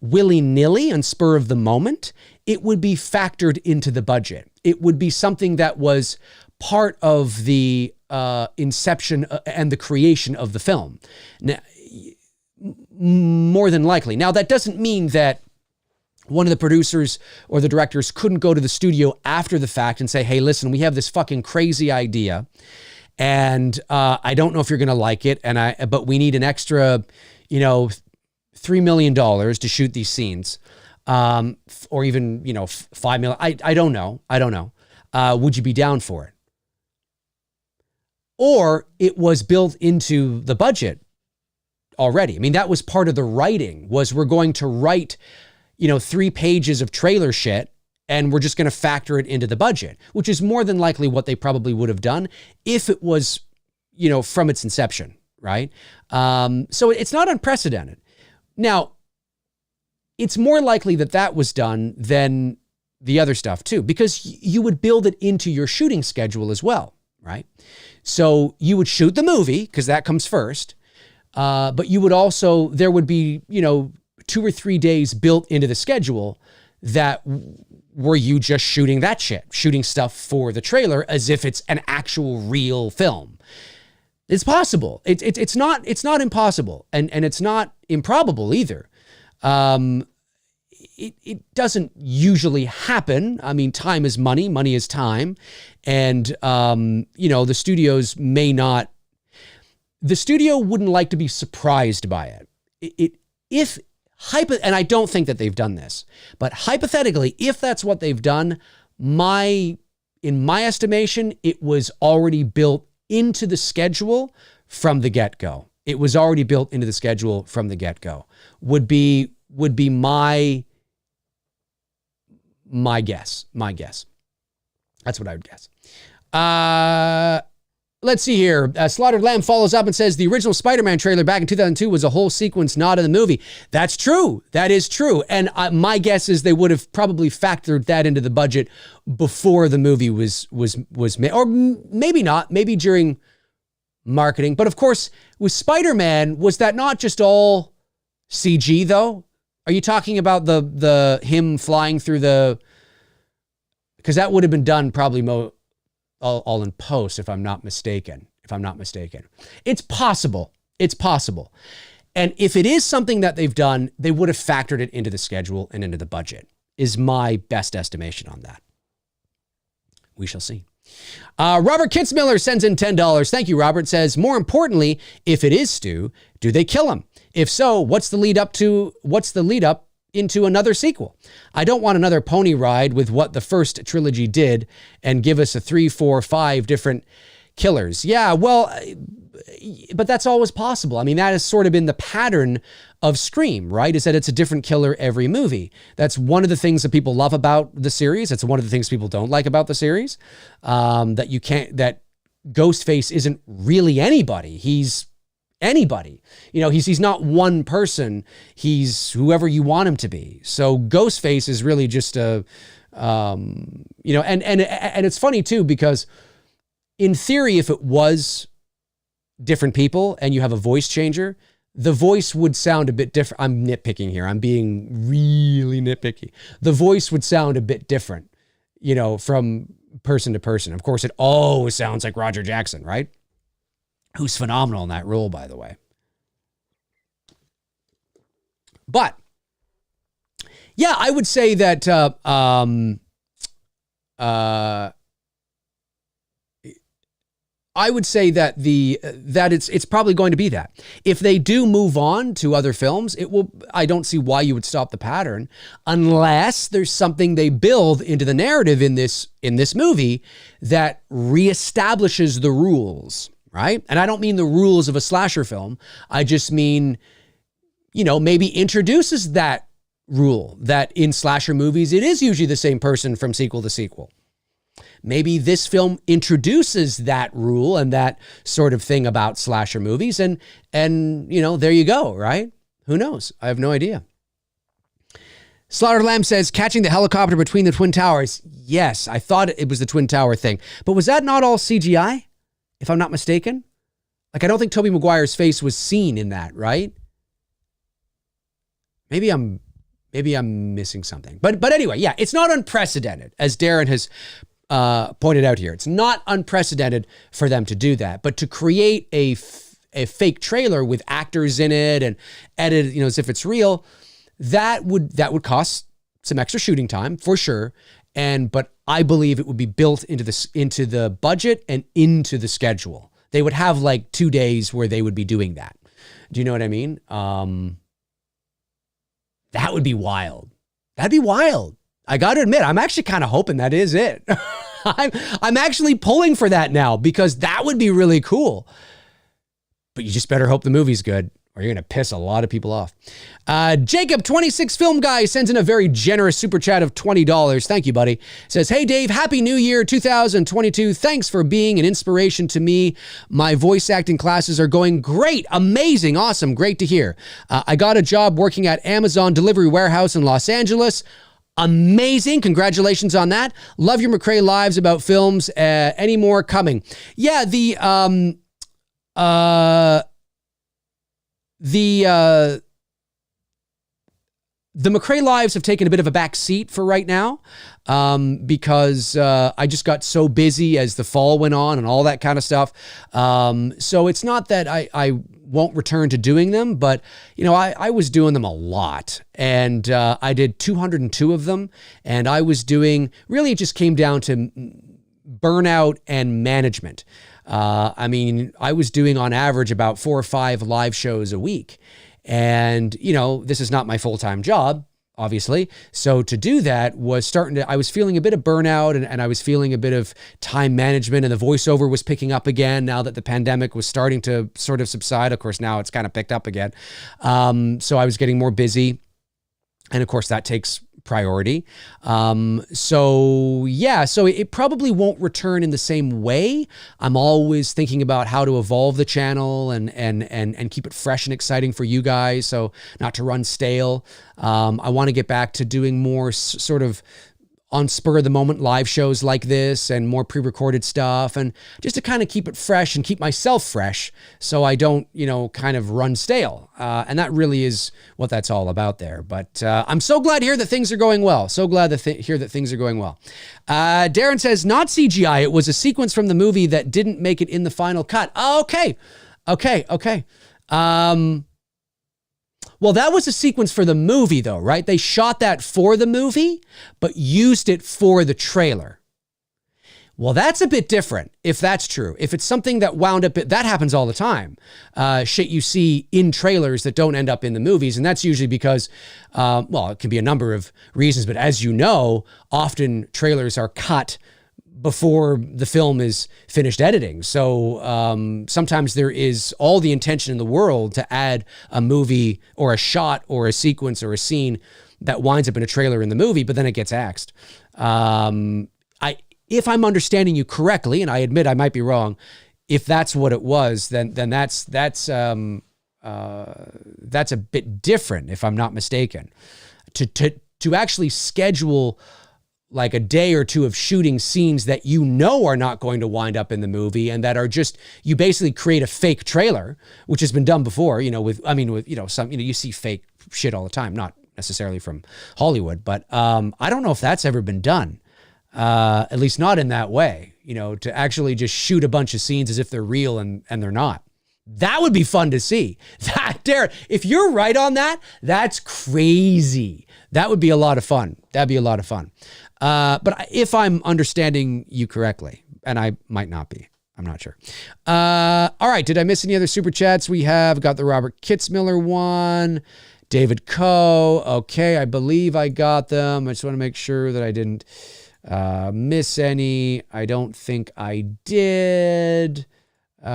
willy-nilly on spur of the moment. It would be factored into the budget. It would be something that was part of the inception and the creation of the film. Now, more than likely. Now, that doesn't mean that one of the producers or the directors couldn't go to the studio after the fact and say, hey, listen, we have this fucking crazy idea and I don't know if you're going to like it. But we need an extra, $3 million to shoot these scenes. Or even, $5 million. I don't know. Would you be down for it? Or it was built into the budget already. I mean, that was part of the writing, was we're going to write 3 pages of trailer shit and we're just going to factor it into the budget, which is more than likely what they probably would have done if it was, from its inception, right? So it's not unprecedented. Now, it's more likely that was done than the other stuff too, because you would build it into your shooting schedule as well, right? So you would shoot the movie because that comes first, but you would also, there would be, 2 or 3 days built into the schedule that were you just shooting that shit, shooting stuff for the trailer as if it's an actual real film. It's possible. It's not impossible, and it's not improbable either. It doesn't usually happen. I mean, time is money. Money is time. And, the studios may not, the studio wouldn't like to be surprised by it. And I don't think that they've done this, but hypothetically, if that's what they've done, in my estimation, it was already built into the schedule from the get-go. It was already built into the schedule from the get-go. Would be my guess. That's what I would guess. Let's see here. Slaughtered Lamb follows up and says the original Spider-Man trailer back in 2002 was a whole sequence not in the movie. That's true. That is true. And my guess is they would have probably factored that into the budget before the movie was made, or maybe not. Maybe during marketing. But of course, with Spider-Man, was that not just all CG though? Are you talking about the him flying through the? Because that would have been done probably all in post, if I'm not mistaken. It's possible. And if it is something that they've done, they would have factored it into the schedule and into the budget, is my best estimation on that. We shall see. Robert Kitzmiller sends in $10. Thank you, Robert. Says, more importantly, if it is Stu, do they kill him? If so, what's the lead up into another sequel? I don't want another pony ride with what the first trilogy did and give us a 3, 4, 5 different killers. Yeah, well, but that's always possible. I mean, that has sort of been the pattern of Scream, right? Is that it's a different killer every movie. That's one of the things that people love about the series. That's one of the things people don't like about the series. That Ghostface isn't really anybody. He's anybody. You know, he's not one person. He's whoever you want him to be. So Ghostface is really just a, you know, and it's funny too, because in theory, if it was different people and you have a voice changer, the voice would sound a bit different. I'm nitpicking here. I'm being really nitpicky. The voice would sound a bit different, you know, from person to person. Of course, it always sounds like Roger Jackson, right? Who's phenomenal in that role, by the way. But yeah, I would say that I would say that it's probably going to be that. If they do move on to other films, it will. I don't see why you would stop the pattern unless there's something they build into the narrative in this movie that reestablishes the rules, right? And I don't mean the rules of a slasher film. I just mean, you know, maybe introduces that rule that in slasher movies, it is usually the same person from sequel to sequel. Maybe this film introduces that rule and that sort of thing about slasher movies. And you know, there you go, right? Who knows? I have no idea. Slaughtered Lamb says, catching the helicopter between the Twin Towers. Yes, I thought it was the Twin Tower thing. But was that not all CGI, if I'm not mistaken? Like, I don't think Tobey Maguire's face was seen in that, right? Maybe I'm missing something. But anyway, yeah, it's not unprecedented, as Darren has pointed out here. It's not unprecedented for them to do that, but to create a fake trailer with actors in it and edit, you know, as if it's real, that would cost some extra shooting time for sure. But I believe it would be built into the budget and into the schedule. They would have like 2 days where they would be doing that. Do you know what I mean? That would be wild. That'd be wild. I got to admit, I'm actually kind of hoping that is it. I'm actually pulling for that now because that would be really cool. But you just better hope the movie's good or you're going to piss a lot of people off. Jacob, 26 Film Guy, sends in a very generous super chat of $20. Thank you, buddy. Says, hey, Dave, Happy New Year 2022. Thanks for being an inspiration to me. My voice acting classes are going great. Amazing. Awesome. Great to hear. I got a job working at Amazon Delivery Warehouse in Los Angeles. Amazing. Congratulations on that. Love your McRae lives about films. Any more coming? Yeah, the McRae lives have taken a bit of a back seat for right now because I just got so busy as the fall went on and all that kind of stuff. So it's not that I won't return to doing them, but you know, I was doing them a lot and I did 202 of them and I was doing, really it just came down to burnout and management. I mean, I was doing on average about 4 or 5 live shows a week. And, you know, this is not my full-time job, obviously. So to do that was I was feeling a bit of burnout and I was feeling a bit of time management and the voiceover was picking up again now that the pandemic was starting to sort of subside. Of course, now it's kind of picked up again. So I was getting more busy. And of course, that takes priority. So it probably won't return in the same way. I'm always thinking about how to evolve the channel and keep it fresh and exciting for you guys. So not to run stale. I want to get back to doing more sort of on spur of the moment live shows like this and more pre-recorded stuff and just to kind of keep it fresh and keep myself fresh so I don't, you know, kind of run stale. And that really is what that's all about there. But I'm so glad to hear that things are going well. So glad to hear that things are going well. Darren says, not CGI. It was a sequence from the movie that didn't make it in the final cut. Oh, okay. Well, that was a sequence for the movie, though, right? They shot that for the movie, but used it for the trailer. Well, that's a bit different, if that's true. If it's something that wound up, that happens all the time. Shit you see in trailers that don't end up in the movies, and that's usually because, it can be a number of reasons, but as you know, often trailers are cut before the film is finished editing. So sometimes there is all the intention in the world to add a movie or a shot or a sequence or a scene that winds up in a trailer in the movie, but then it gets axed. If I'm understanding you correctly, and I admit I might be wrong, if that's what it was, then that's a bit different, if I'm not mistaken. To actually schedule like a day or two of shooting scenes that you know are not going to wind up in the movie and that are just, you basically create a fake trailer, which has been done before, with you see fake shit all the time, not necessarily from Hollywood, but I don't know if that's ever been done, at least not in that way, to actually just shoot a bunch of scenes as if they're real and they're not. That would be fun to see. Derek, if you're right on that, that's crazy. That would be a lot of fun. That'd be a lot of fun. But if I'm understanding you correctly, and I might not be, I'm not sure. All right. Did I miss any other super chats? We have got the Robert Kitzmiller one, David Coe. Okay. I believe I got them. I just want to make sure that I didn't miss any. I don't think I did. Okay.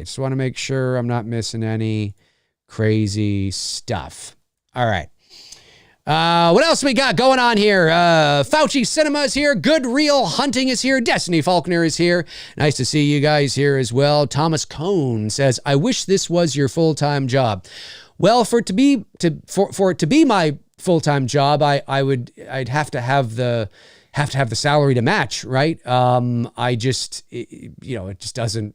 Just want to make sure I'm not missing any crazy stuff. All right. What else we got going on here? Fauci Cinema is here. Good Real Hunting is here. Destiny Faulkner is here. Nice to see you guys here as well. Thomas Cohn says, I wish this was your full-time job. Well, for it to be my full-time job, I'd have to have the salary to match, right? It just doesn't.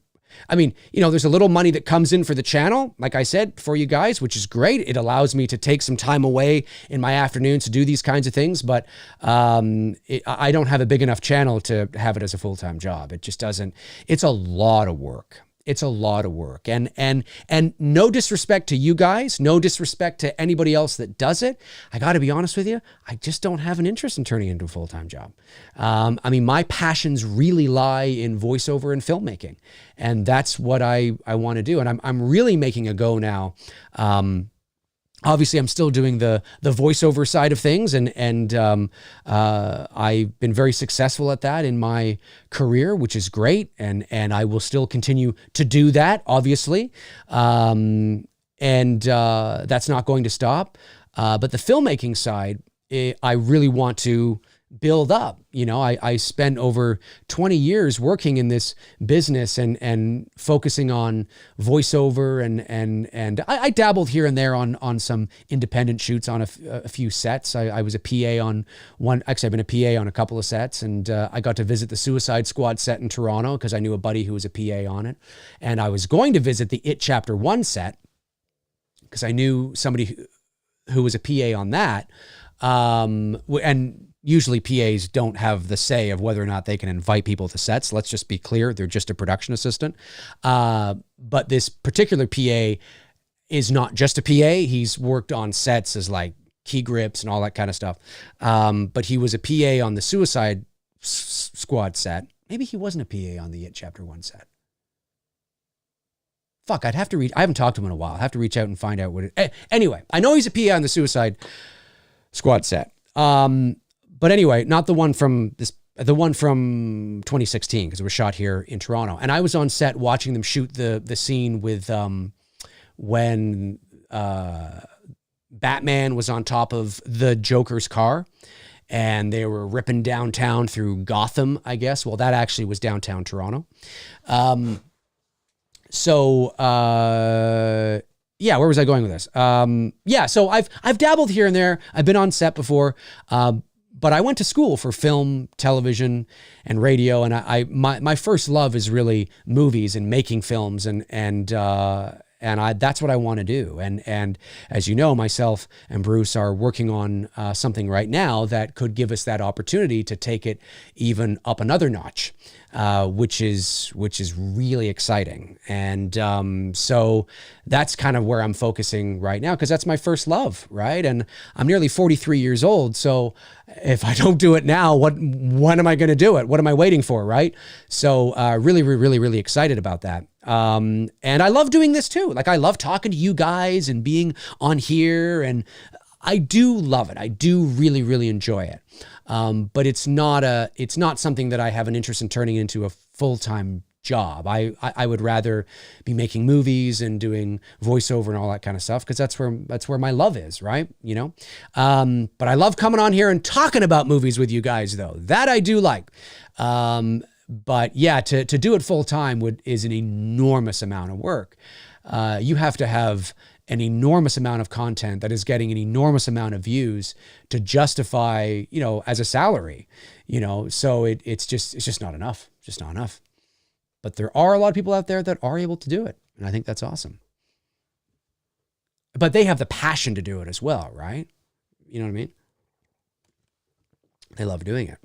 I mean, there's a little money that comes in for the channel, like I said, for you guys, which is great. It allows me to take some time away in my afternoons to do these kinds of things. But I don't have a big enough channel to have it as a full-time job. It just doesn't. It's a lot of work. It's a lot of work. And no disrespect to you guys, no disrespect to anybody else that does it. I got to be honest with you. I just don't have an interest in turning it into a full-time job. My passions really lie in voiceover and filmmaking. And that's what I want to do. And I'm really making a go now. Obviously, I'm still doing the voiceover side of things, and I've been very successful at that in my career, which is great, and I will still continue to do that, obviously, and that's not going to stop. But the filmmaking side, I really want to build up. I spent over 20 years working in this business and focusing on voiceover and I dabbled here and there on some independent shoots on a few sets. I was a PA on one. Actually, I've been a PA on a couple of sets, and I got to visit the Suicide Squad set in Toronto because I knew a buddy who was a PA on it, and I was going to visit the It Chapter 1 set because I knew somebody who was a PA on that, and usually PAs don't have the say of whether or not they can invite people to sets. Let's just be clear. They're just a production assistant. But this particular PA is not just a PA. He's worked on sets as like key grips and all that kind of stuff. But he was a PA on the Suicide Squad set. Maybe he wasn't a PA on the It Chapter 1 set. Fuck, I'd have to reach. I haven't talked to him in a while. I'll have to reach out and find out what it. Anyway, I know he's a PA on the Suicide Squad set. But anyway, not the one from 2016, because it was shot here in Toronto. And I was on set watching them shoot the scene with when Batman was on top of the Joker's car and they were ripping downtown through Gotham, I guess. Well, that actually was downtown Toronto. Yeah, where was I going with this? So I've dabbled here and there. I've been on set before. But I went to school for film, television, and radio, and my first love is really movies and making films, and that's what I want to do. And as you know, myself and Bruce are working on something right now that could give us that opportunity to take it even up another notch, which is really exciting. And so that's kind of where I'm focusing right now, because that's my first love, right? And I'm nearly 43 years old, so if I don't do it now, when am I going to do it? What am I waiting for, right? So really excited about that. And I love doing this too. Like, I love talking to you guys and being on here, and I do love it. I do really enjoy it. But it's not something that I have an interest in turning into a full-time job. I would rather be making movies and doing voiceover and all that kind of stuff, because that's where my love is, right? But I love coming on here and talking about movies with you guys, though. That I do like. But yeah, to do it full time is an enormous amount of work. You have to have an enormous amount of content that is getting an enormous amount of views to justify, as a salary, so it's just not enough, just not enough. But there are a lot of people out there that are able to do it. And I think that's awesome. But they have the passion to do it as well, right? You know what I mean? They love doing it.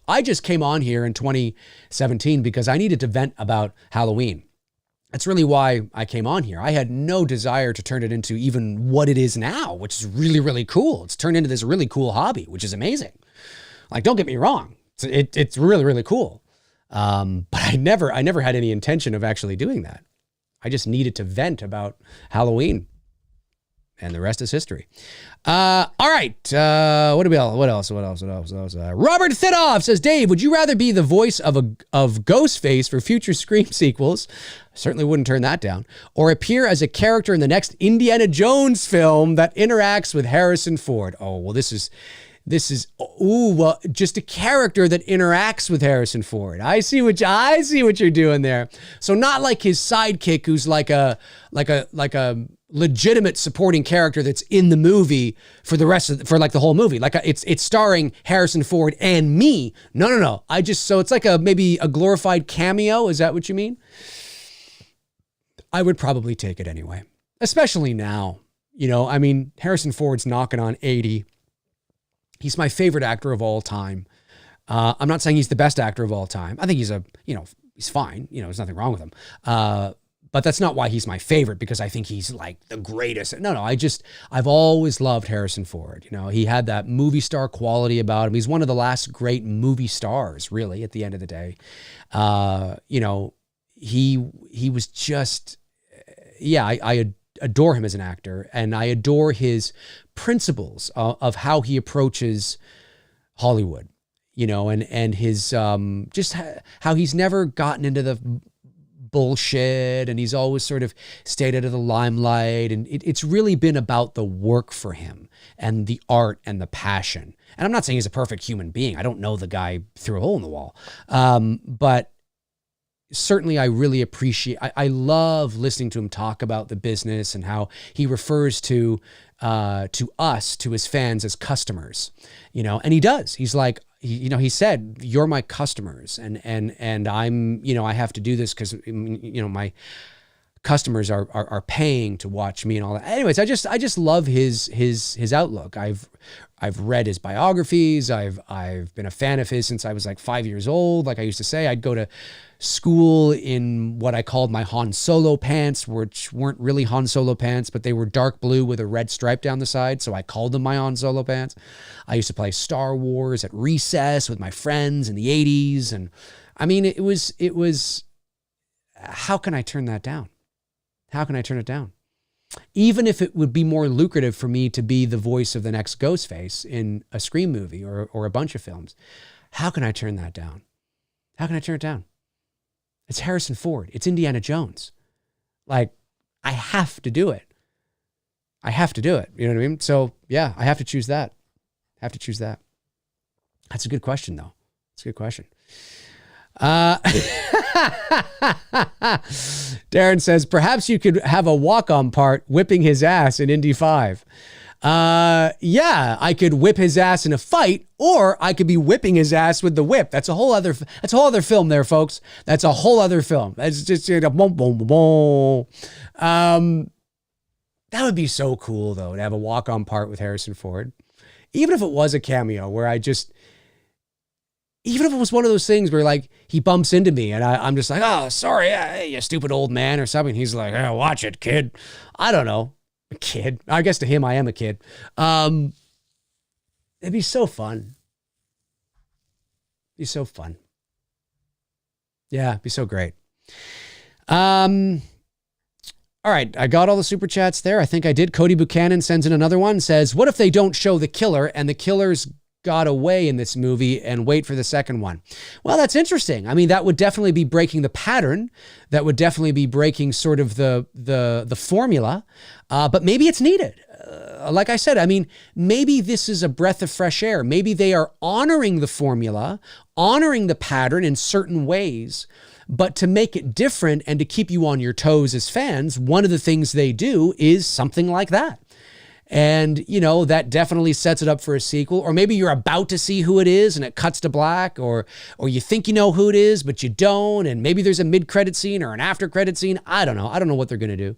I just came on here in 2017 because I needed to vent about Halloween. That's really why I came on here. I had no desire to turn it into even what it is now, which is really, really cool. It's turned into this really cool hobby, which is amazing. Like, don't get me wrong. It's really, really cool. But I never had any intention of actually doing that. I just needed to vent about Halloween. And the rest is history. All right. What else? Robert Thitoff says, Dave, would you rather be the voice of Ghostface for future Scream sequels? I certainly wouldn't turn that down. Or appear as a character in the next Indiana Jones film that interacts with Harrison Ford. Oh, well, this is just a character that interacts with Harrison Ford. I see what you're doing there. So not like his sidekick, who's like a legitimate supporting character that's in the movie for the whole movie. Like it's starring Harrison Ford and me. No. So it's like maybe a glorified cameo. Is that what you mean? I would probably take it anyway, especially now. Harrison Ford's knocking on 80. He's my favorite actor of all time. I'm not saying he's the best actor of all time. I think he's he's fine. There's nothing wrong with him. But that's not why he's my favorite, because I think he's like the greatest. No, I've always loved Harrison Ford. He had that movie star quality about him. He's one of the last great movie stars, really, at the end of the day. He was just, I adore him as an actor, and I adore his principles of how he approaches Hollywood, and his, just how he's never gotten into the bullshit, and he's always sort of stayed out of the limelight. And it's really been about the work for him and the art and the passion. And I'm not saying he's a perfect human being. I don't know the guy through a hole in the wall. But certainly I really appreciate, I love listening to him talk about the business and how he refers to us, to his fans, as customers, and he does. He's like, he said, you're my customers, and I'm, I have to do this because, my customers are paying to watch me and all that. Anyways, I just love his outlook. I've read his biographies. I've been a fan of his since I was like 5 years old. Like I used to say, I'd go to school in what I called my Han Solo pants, which weren't really Han Solo pants, but they were dark blue with a red stripe down the side. So I called them my Han Solo pants. I used to play Star Wars at recess with my friends in the 80s. And I mean, it was, how can I turn that down? How can I turn it down? Even if it would be more lucrative for me to be the voice of the next Ghostface in a Scream movie or a bunch of films, how can I turn that down? How can I turn it down? It's Harrison Ford. It's Indiana Jones. Like, I have to do it. I have to do it. You know what I mean? So yeah, I have to choose that. That's a good question, though. It's a good question. Darren says, perhaps you could have a walk-on part whipping his ass in Indy 5. Yeah, I could whip his ass in a fight, or I could be whipping his ass with the whip. That's a whole other film there, folks. That's a whole other film. That's just, boom, boom, boom, boom. That would be so cool, though, to have a walk-on part with Harrison Ford. Even if it was a cameo where even if it was one of those things where like he bumps into me and I'm just like, oh, sorry, hey, you stupid old man or something. He's like, oh, watch it, kid. I don't know. A kid. I guess to him, I am a kid. It'd be so fun. Be so fun. Yeah, it'd be so great. All right, I got all the super chats there. I think I did. Cody Buchanan sends in another one, says, what if they don't show the killer and the killer's got away in this movie and wait for the second one? Well, that's interesting. I mean, that would definitely be breaking the pattern. That would definitely be breaking sort of the formula. But maybe it's needed. Like I said, I mean, maybe this is a breath of fresh air. Maybe they are honoring the formula, honoring the pattern in certain ways. But to make it different and to keep you on your toes as fans, one of the things they do is something like that. And, you know, that definitely sets it up for a sequel. Or maybe you're about to see who it is and it cuts to black, or you think you know who it is, but you don't. And maybe there's a mid-credit scene or an after-credit scene. I don't know. I don't know what they're going to do.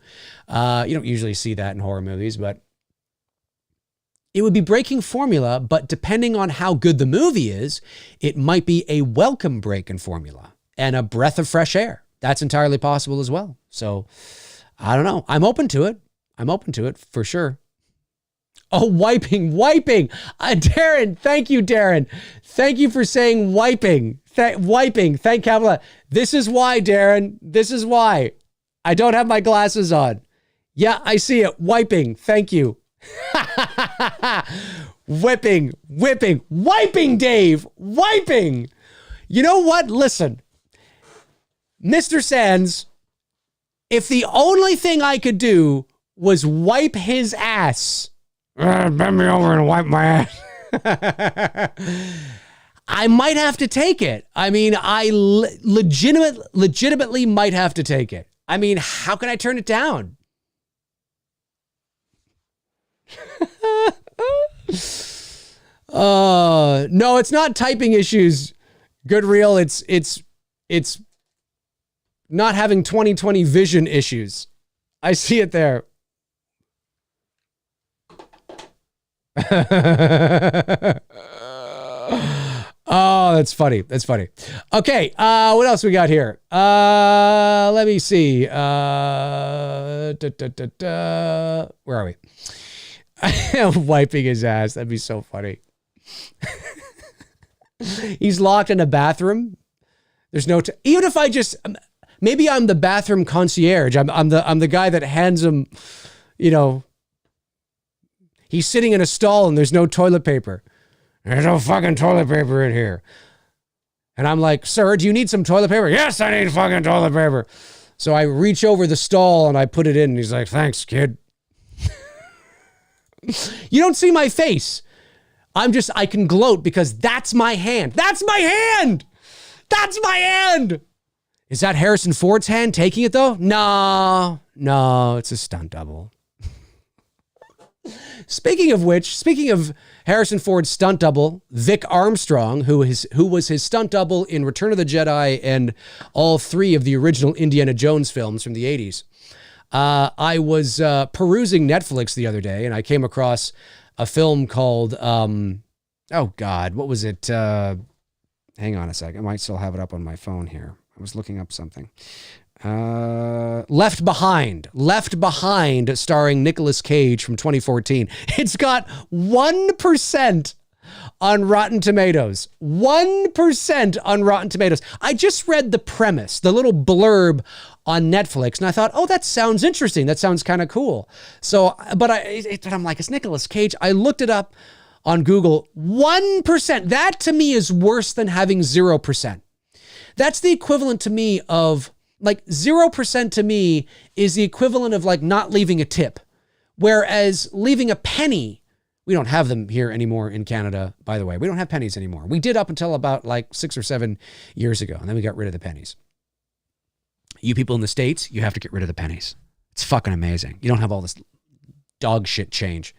You don't usually see that in horror movies, but it would be breaking formula. But depending on how good the movie is, it might be a welcome break in formula and a breath of fresh air. That's entirely possible as well. So I don't know. I'm open to it. I'm open to it for sure. Oh, wiping. Darren, thank you, Darren. Thank you for saying wiping. Wiping. Thank capital. This is why, Darren. This is why. I don't have my glasses on. Yeah, I see it. Wiping. Thank you. Whipping. Wiping, Dave. Wiping. You know what? Listen. Mr. Sands, if the only thing I could do was wipe his ass, bend me over and wipe my ass, I might have to take it. I mean, I legitimately might have to take it. I mean, how can I turn it down? No, it's not typing issues. Good real. It's not having 20/20 vision issues. I see it there. Oh, that's funny. That's funny. Okay. What else we got here? Let me see. Where are we? Wiping his ass. That'd be so funny. He's locked in a bathroom. There's no, even if I just, maybe I'm the bathroom concierge. I'm the guy that hands him, you know, he's sitting in a stall and there's no toilet paper. There's no fucking toilet paper in here. And I'm like, sir, do you need some toilet paper? Yes, I need fucking toilet paper. So I reach over the stall and I put it in and he's like, thanks, kid. You don't see my face. I can gloat because that's my hand. That's my hand. That's my hand. Is that Harrison Ford's hand taking it though? No, it's a stunt double. Speaking of Harrison Ford's stunt double, Vic Armstrong, who was his stunt double in Return of the Jedi and all three of the original Indiana Jones films from the 80s. I was perusing Netflix the other day and I came across a film called, oh God, what was it? Hang on a second. I might still have it up on my phone here. I was looking up something. Left Behind, starring Nicolas Cage from 2014. It's got 1% on Rotten Tomatoes. 1% on Rotten Tomatoes. I just read the premise, the little blurb on Netflix, and I thought, oh, that sounds interesting. That sounds kind of cool. So, but I'm like, it's Nicolas Cage. I looked it up on Google. 1%. That to me is worse than having 0%. That's the equivalent to me of, like, 0% to me is the equivalent of like not leaving a tip. Whereas leaving a penny, we don't have them here anymore in Canada, by the way. We don't have pennies anymore. We did up until about like 6 or 7 years ago, and then we got rid of the pennies. You people in the States, you have to get rid of the pennies. It's fucking amazing. You don't have all this dog shit change.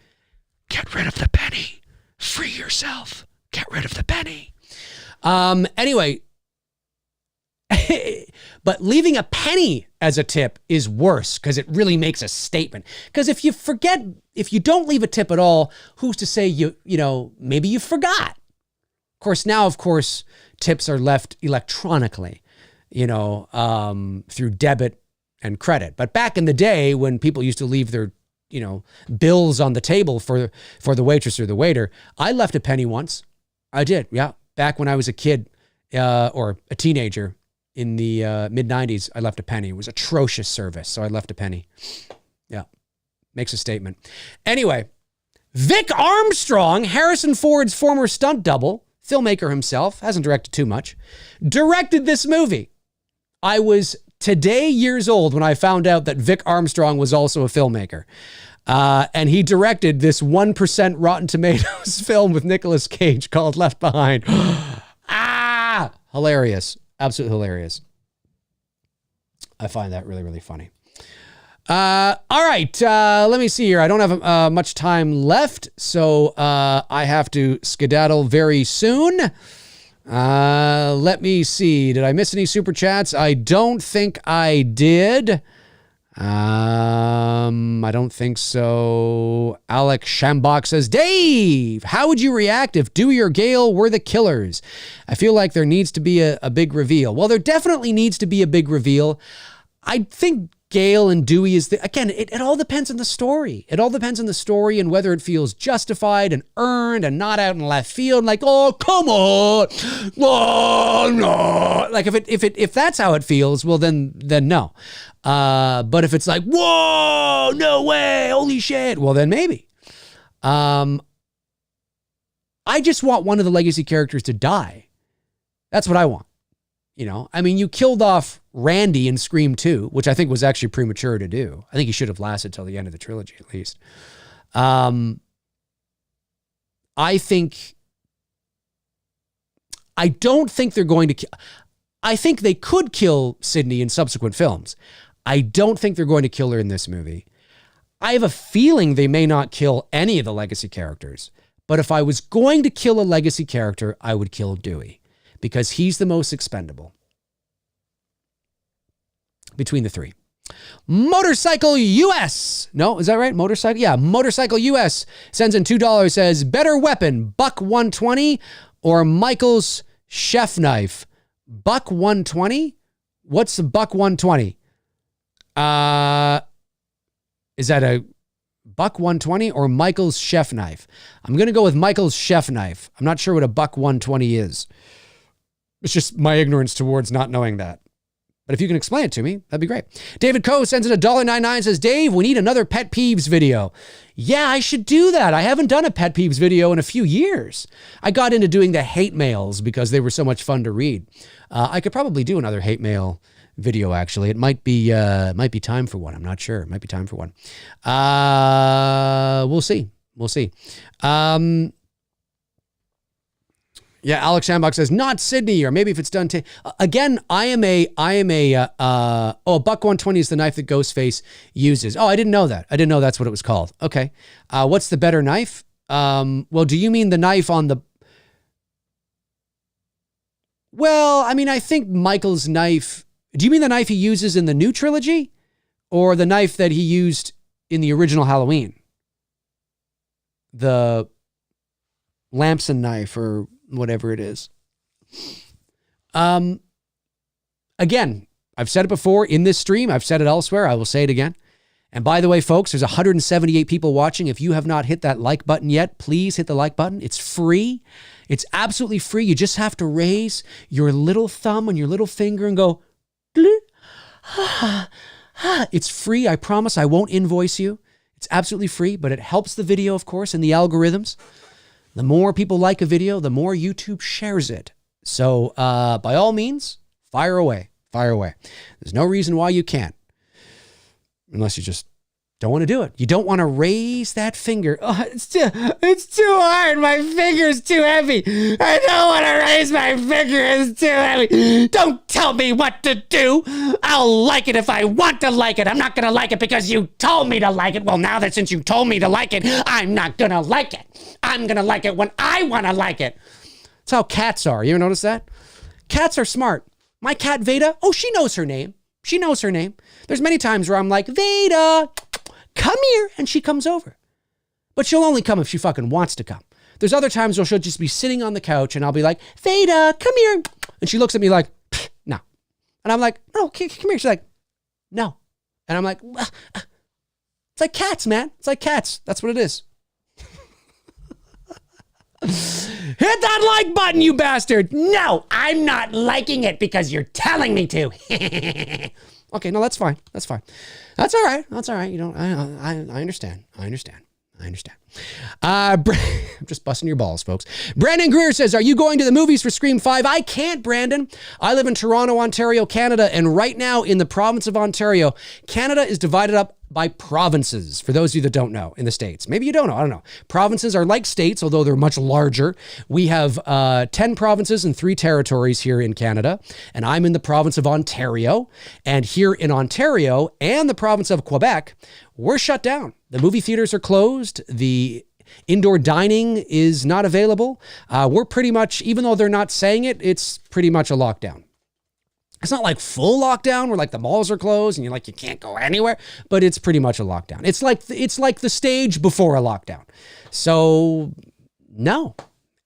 Get rid of the penny. Free yourself. Get rid of the penny. Anyway, but leaving a penny as a tip is worse because it really makes a statement. Because if you don't leave a tip at all, who's to say you know, maybe you forgot. Of course, tips are left electronically, you know, through debit and credit. But back in the day when people used to leave their, you know, bills on the table for the waitress or the waiter, I left a penny once. I did, yeah. Back when I was a kid or a teenager in the mid-90s, I left a penny. It was atrocious service, so I left a penny. Yeah, makes a statement. Anyway, Vic Armstrong, Harrison Ford's former stunt double, filmmaker himself, hasn't directed too much, directed this movie. I was today years old when I found out that Vic Armstrong was also a filmmaker. And he directed this 1% Rotten Tomatoes film with Nicolas Cage called Left Behind. Hilarious. Absolutely hilarious. I find that really, really funny. All right. Let me see here. I don't have much time left, so I have to skedaddle very soon. Let me see. Did I miss any super chats? I don't think I did. I don't think so. Alex Shambach says, Dave, how would you react if Dewey or Gale were the killers? I feel like there needs to be a big reveal. Well, there definitely needs to be a big reveal. I think Gale and Dewey is again, it all depends on the story. It all depends on the story and whether it feels justified and earned and not out in left field. Like, oh, come on. Oh, no. Like if that's how it feels, well, then no. But if it's like, whoa, no way, holy shit, well, then maybe. I just want one of the legacy characters to die. That's what I want. You know, I mean, you killed off Randy in Scream 2, which I think was actually premature to do. I think he should have lasted till the end of the trilogy, at least. I don't think they're going to I think they could kill Sydney in subsequent films. I don't think they're going to kill her in this movie. I have a feeling they may not kill any of the legacy characters. But if I was going to kill a legacy character, I would kill Dewey. Because he's the most expendable between the three. Motorcycle US. No, is that right? Motorcycle? Yeah, Motorcycle US sends in $2, says, better weapon, Buck 120 or Michael's chef knife? Buck 120? What's the Buck 120? Is that a Buck 120 or Michael's chef knife? I'm going to go with Michael's chef knife. I'm not sure what a Buck 120 is. It's just my ignorance towards not knowing that. But if you can explain it to me, that'd be great. David Coe sends in $1.99, says, Dave, we need another pet peeves video. Yeah, I should do that. I haven't done a pet peeves video in a few years. I got into doing the hate mails because they were so much fun to read. I could probably do another hate mail video, actually. It might be time for one. I'm not sure. It might be time for one. We'll see. We'll see. Yeah, Alex Shambach says, not Sydney, or maybe if it's done. Again, Buck 120 is the knife that Ghostface uses. Oh, I didn't know that. I didn't know that's what it was called. Okay. What's the better knife? Well, do you mean the knife on the... Well, I mean, I think Michael's knife... Do you mean the knife he uses in the new trilogy? Or the knife that he used in the original Halloween? The Lamson knife or... whatever it is. Again, I've said it before in this stream. I've said it elsewhere. I will say it again. And by the way, folks, there's 178 people watching. If you have not hit that like button yet, please hit the like button. It's free. It's absolutely free. You just have to raise your little thumb and your little finger and go, it's free. I promise I won't invoice you. It's absolutely free, but it helps the video, of course, and the algorithms. The more people like a video, the more YouTube shares it. So by all means, fire away. Fire away. There's no reason why you can't. Unless you just don't want to do it. You don't want to raise that finger. Oh, it's too hard. My finger's too heavy. I don't want to raise my finger. It's too heavy. Don't tell me what to do. I'll like it if I want to like it. I'm not going to like it because you told me to like it. Well, now that since you told me to like it, I'm not going to like it. I'm going to like it when I want to like it. That's how cats are. You ever notice that? Cats are smart. My cat, Veda, she knows her name. She knows her name. There's many times where I'm like, Veda, come here. And she comes over. But she'll only come if she fucking wants to come. There's other times where she'll just be sitting on the couch and I'll be like, Veda, come here. And she looks at me like, no. And I'm like, no, come here. She's like, no. And I'm like, it's like cats, man. It's like cats. That's what it is. Hit that like button, you bastard. No, I'm not liking it because you're telling me to. Okay, no, that's fine. That's fine. That's all right. That's all right. You don't, I understand. I understand. I'm just busting your balls, folks. Brandon Greer says, are you going to the movies for Scream 5? I can't, Brandon. I live in Toronto, Ontario, Canada. And right now in the province of Ontario, Canada is divided up by provinces. For those of you that don't know, in the States, maybe you don't know, I don't know. Provinces are like states, although they're much larger. We have 10 provinces and 3 territories here in Canada, and I'm in the province of Ontario. And here in Ontario and the province of Quebec, we're shut down. The movie theaters are closed. The indoor dining is not available. We're pretty much, even though they're not saying it, it's pretty much a lockdown. It's not like full lockdown where like the malls are closed and you're like, you can't go anywhere, but it's pretty much a lockdown. It's like the stage before a lockdown. So no.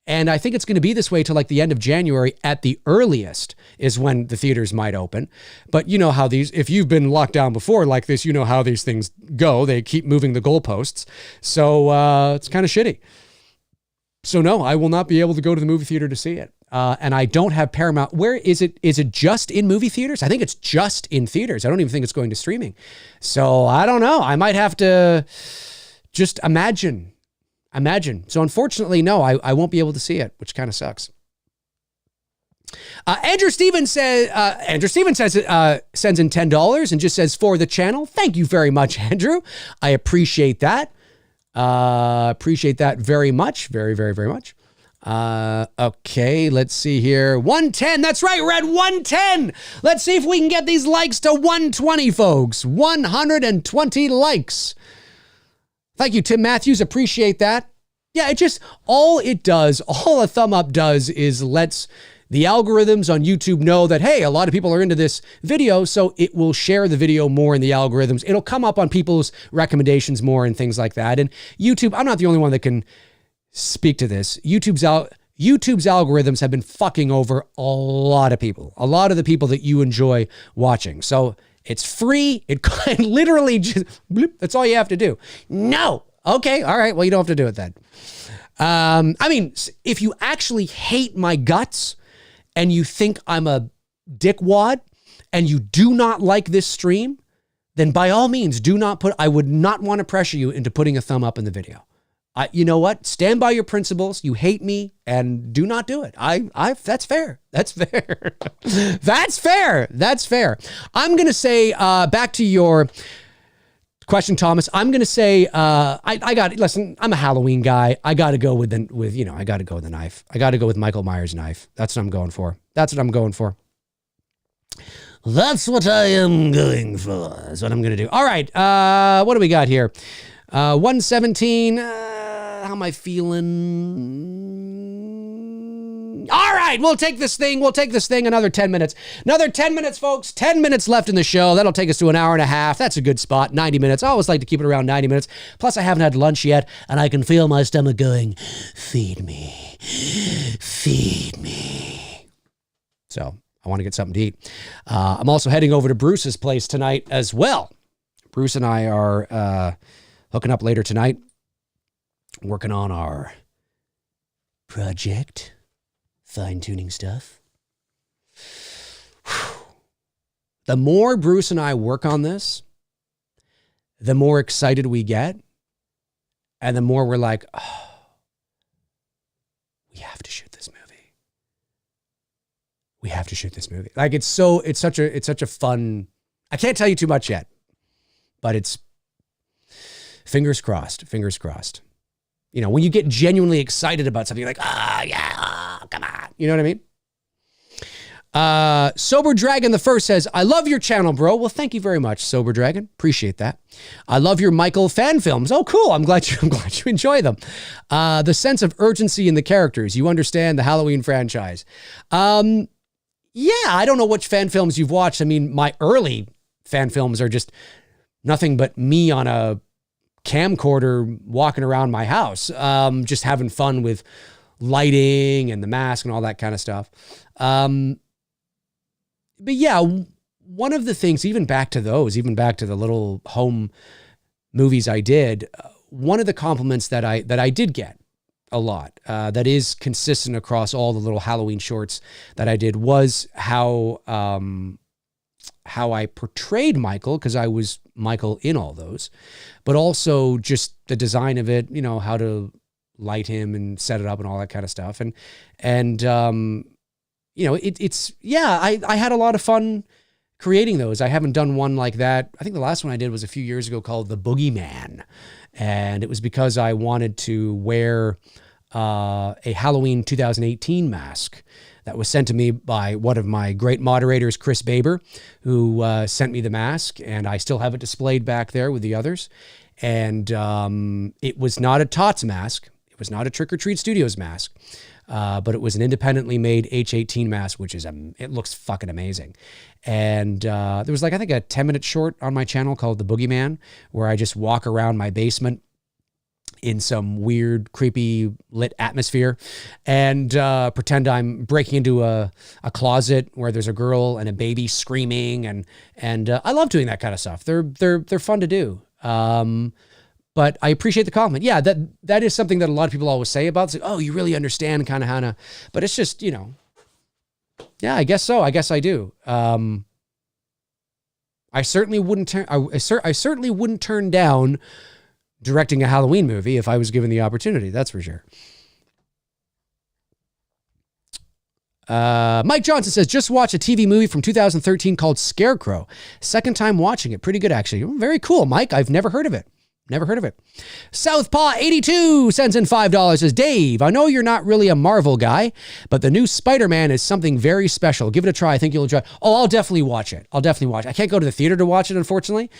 And I think it's going to be this way till like the end of January at the earliest is when the theaters might open. But you know how if you've been locked down before like this, you know how these things go. They keep moving the goalposts. So it's kind of shitty. So no, I will not be able to go to the movie theater to see it. And I don't have Paramount. Where is it? Is it just in movie theaters? I think it's just in theaters. I don't even think it's going to streaming. So I don't know. I might have to just imagine. So unfortunately, no, I won't be able to see it, which kind of sucks. Andrew Stevens sends in $10 and just says for the channel. Thank you very much, Andrew. I appreciate that. Appreciate that very much. Very, very, very much. Okay, let's see here. 110. That's right. We're at 110. Let's see if we can get these likes to 120, folks. 120 likes. Thank you, Tim Matthews. Appreciate that. Yeah, all a thumb up does is lets the algorithms on YouTube know that, hey, a lot of people are into this video, so it will share the video more in the algorithms. It'll come up on people's recommendations more and things like that. And YouTube, I'm not the only one that can speak to this. YouTube's algorithms have been fucking over a lot of people, a lot of the people that you enjoy watching. So it's free. It literally just, bloop, that's all you have to do. No. Okay. All right. Well, you don't have to do it then. I mean, if you actually hate my guts and you think I'm a dickwad and you do not like this stream, then by all means, I would not want to pressure you into putting a thumb up in the video. You know what? Stand by your principles. You hate me and do not do it. That's fair. That's fair. That's fair. I'm going to say, back to your question, Thomas, I'm going to say, listen, I'm a Halloween guy. I got to go with I got to go with the knife. I got to go with Michael Myers' knife. That's what I'm going for. That's what I am going for. That's what I'm going to do. All right. What do we got here? 117. How am I feeling? All right, we'll take this thing. Another 10 minutes. Another 10 minutes, folks. 10 minutes left in the show. That'll take us to an hour and a half. That's a good spot. 90 minutes. I always like to keep it around 90 minutes. Plus, I haven't had lunch yet, and I can feel my stomach going, feed me. Feed me. So I want to get something to eat. I'm also heading over to Bruce's place tonight as well. Bruce and I are hooking up later tonight, working on our project, fine-tuning stuff. Whew. The more Bruce and I work on this, the more excited we get, and the more we're like, oh, we have to shoot this movie. We have to shoot this movie. Like it's such a fun, I can't tell you too much yet, but it's fingers crossed. You know, when you get genuinely excited about something, you're like, come on. You know what I mean? Sober Dragon the First says, I love your channel, bro. Well, thank you very much, Sober Dragon. Appreciate that. I love your Michael fan films. Oh, cool. I'm glad you enjoy them. The sense of urgency in the characters. You understand the Halloween franchise. Yeah, I don't know which fan films you've watched. I mean, my early fan films are just nothing but me on a camcorder walking around my house, just having fun with lighting and the mask and all that kind of stuff. But yeah, one of the things, even back to the little home movies I did, one of the compliments that I did get a lot, that is consistent across all the little Halloween shorts that I did, was how I portrayed Michael, because I was Michael in all those, but also just the design of it, you know, how to light him and set it up and all that kind of stuff. And you know, I had a lot of fun creating those. I haven't done one like that. I think the last one I did was a few years ago called The Boogeyman. And it was because I wanted to wear a Halloween 2018 mask that was sent to me by one of my great moderators, Chris Baber, who sent me the mask, and I still have it displayed back there with the others. And it was not a TOTS mask. It was not a Trick or Treat Studios mask, but it was an independently made H18 mask, which is, it looks fucking amazing. And there was like, I think a 10-minute short on my channel called The Boogeyman, where I just walk around my basement in some weird, creepy lit atmosphere and pretend I'm breaking into a closet where there's a girl and a baby screaming. And I love doing that kind of stuff. They're fun to do. But I appreciate the compliment. Yeah, that is something that a lot of people always say about. It's like, oh, you really understand kind of how to, but it's just, you know, yeah, I guess so. I guess I do. I certainly wouldn't turn down directing a Halloween movie if I was given the opportunity. That's for sure. Mike Johnson says, just watched a TV movie from 2013 called Scarecrow. Second time watching it. Pretty good, actually. Very cool, Mike. I've never heard of it. Never heard of it. Southpaw82 sends in $5. Says, Dave, I know you're not really a Marvel guy, but the new Spider-Man is something very special. Give it a try. I think you'll enjoy it. Oh, I'll definitely watch it. I can't go to the theater to watch it, unfortunately.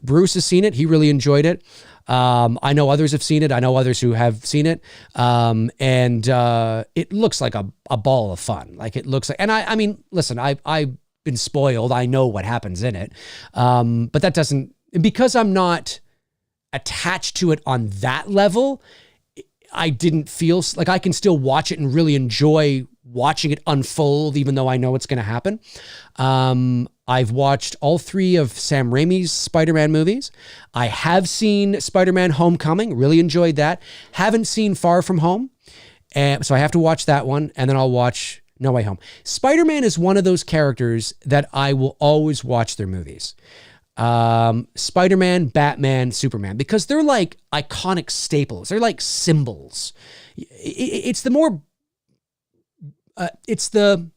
Bruce has seen it. He really enjoyed it. I know others have seen it. I know others who have seen it. And it looks like a ball of fun. Like it looks like, and I mean, listen, I've been spoiled. I know what happens in it. But that doesn't, because I'm not attached to it on that level, I didn't feel like I can still watch it and really enjoy watching it unfold, even though I know it's going to happen. I've watched all 3 of Sam Raimi's Spider-Man movies. I have seen Spider-Man Homecoming, really enjoyed that. Haven't seen Far From Home, and so I have to watch that one, and then I'll watch No Way Home. Spider-Man is one of those characters that I will always watch their movies. Spider-Man, Batman, Superman, because they're like iconic staples. They're like symbols. It's the more, it's the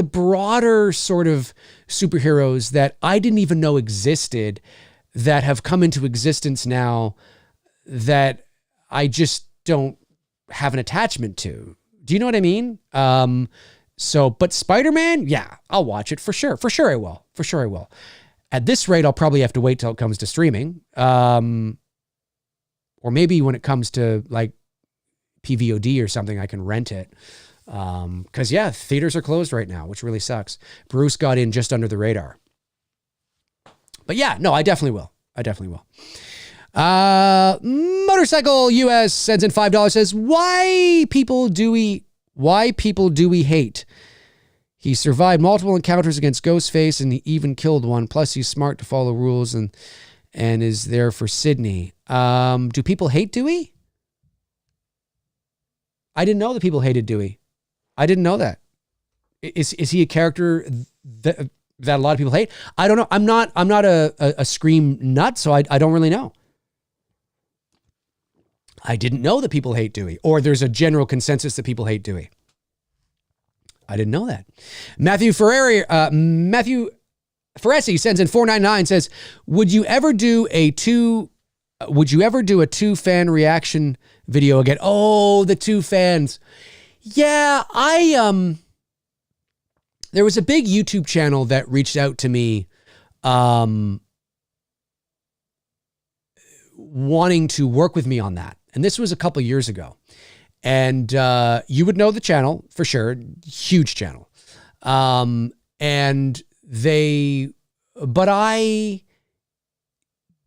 broader sort of superheroes that I didn't even know existed that have come into existence now that I just don't have an attachment to. Do you know what I mean? But Spider-Man, yeah, I'll watch it for sure. For sure I will. At this rate, I'll probably have to wait till it comes to streaming. Or maybe when it comes to like PVOD or something, I can rent it. Because, yeah, theaters are closed right now, which really sucks. Bruce got in just under the radar. But, yeah, no, I definitely will. Motorcycle US sends in $5, says, why people do we hate? He survived multiple encounters against Ghostface, and he even killed one. Plus, he's smart to follow rules and is there for Sydney. Do people hate Dewey? I didn't know that people hated Dewey. I didn't know that. Is he a character that a lot of people hate? I don't know. I'm not a Scream nut, so I don't really know. I didn't know that people hate Dewey, or there's a general consensus that people hate Dewey. I didn't know that. Matthew Ferresi sends in $4.99, says, would you ever do a two fan reaction video again? Oh, the 2 fans. Yeah, there was a big YouTube channel that reached out to me, wanting to work with me on that. And this was a couple years ago. And you would know the channel for sure. Huge channel. But I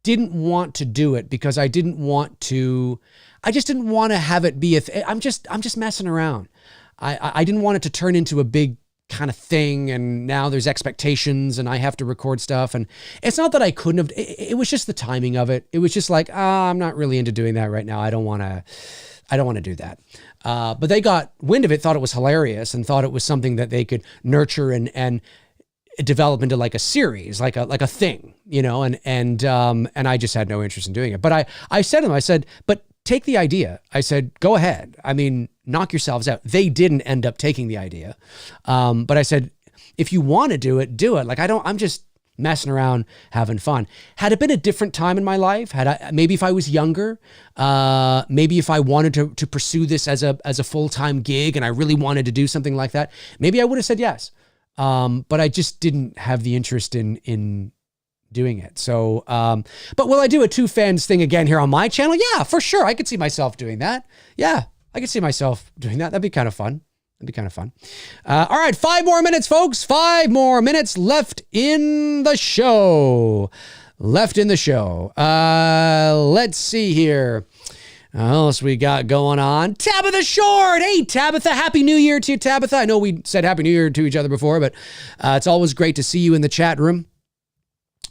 didn't want to do it because I just didn't want to have it be I'm just messing around. I didn't want it to turn into a big kind of thing, and now there's expectations and I have to record stuff, and it's not that I couldn't have, it was just the timing of it. It was just like, I'm not really into doing that right now. I don't want to do that. But they got wind of it, thought it was hilarious, and thought it was something that they could nurture and develop into like a series, like a thing, you know, and I just had no interest in doing it. But I said to them, I said, but take the idea. I said, go ahead. I mean, knock yourselves out. They didn't end up taking the idea. But I said, if you want to do it, do it. Like, I'm just messing around, having fun. Had it been a different time in my life, maybe if I was younger, maybe if I wanted to pursue this as a full-time gig and I really wanted to do something like that, maybe I would have said yes. But I just didn't have the interest in doing it. So, but will I do a two fans thing again here on my channel? Yeah, for sure. I could see myself doing that. Yeah, I could see myself doing that. That'd be kind of fun. All right, 5 more minutes, folks. 5 more minutes left in the show. Let's see here. What else we got going on? Tabitha Short. Hey, Tabitha. Happy New Year to you, Tabitha. I know we said Happy New Year to each other before, but it's always great to see you in the chat room.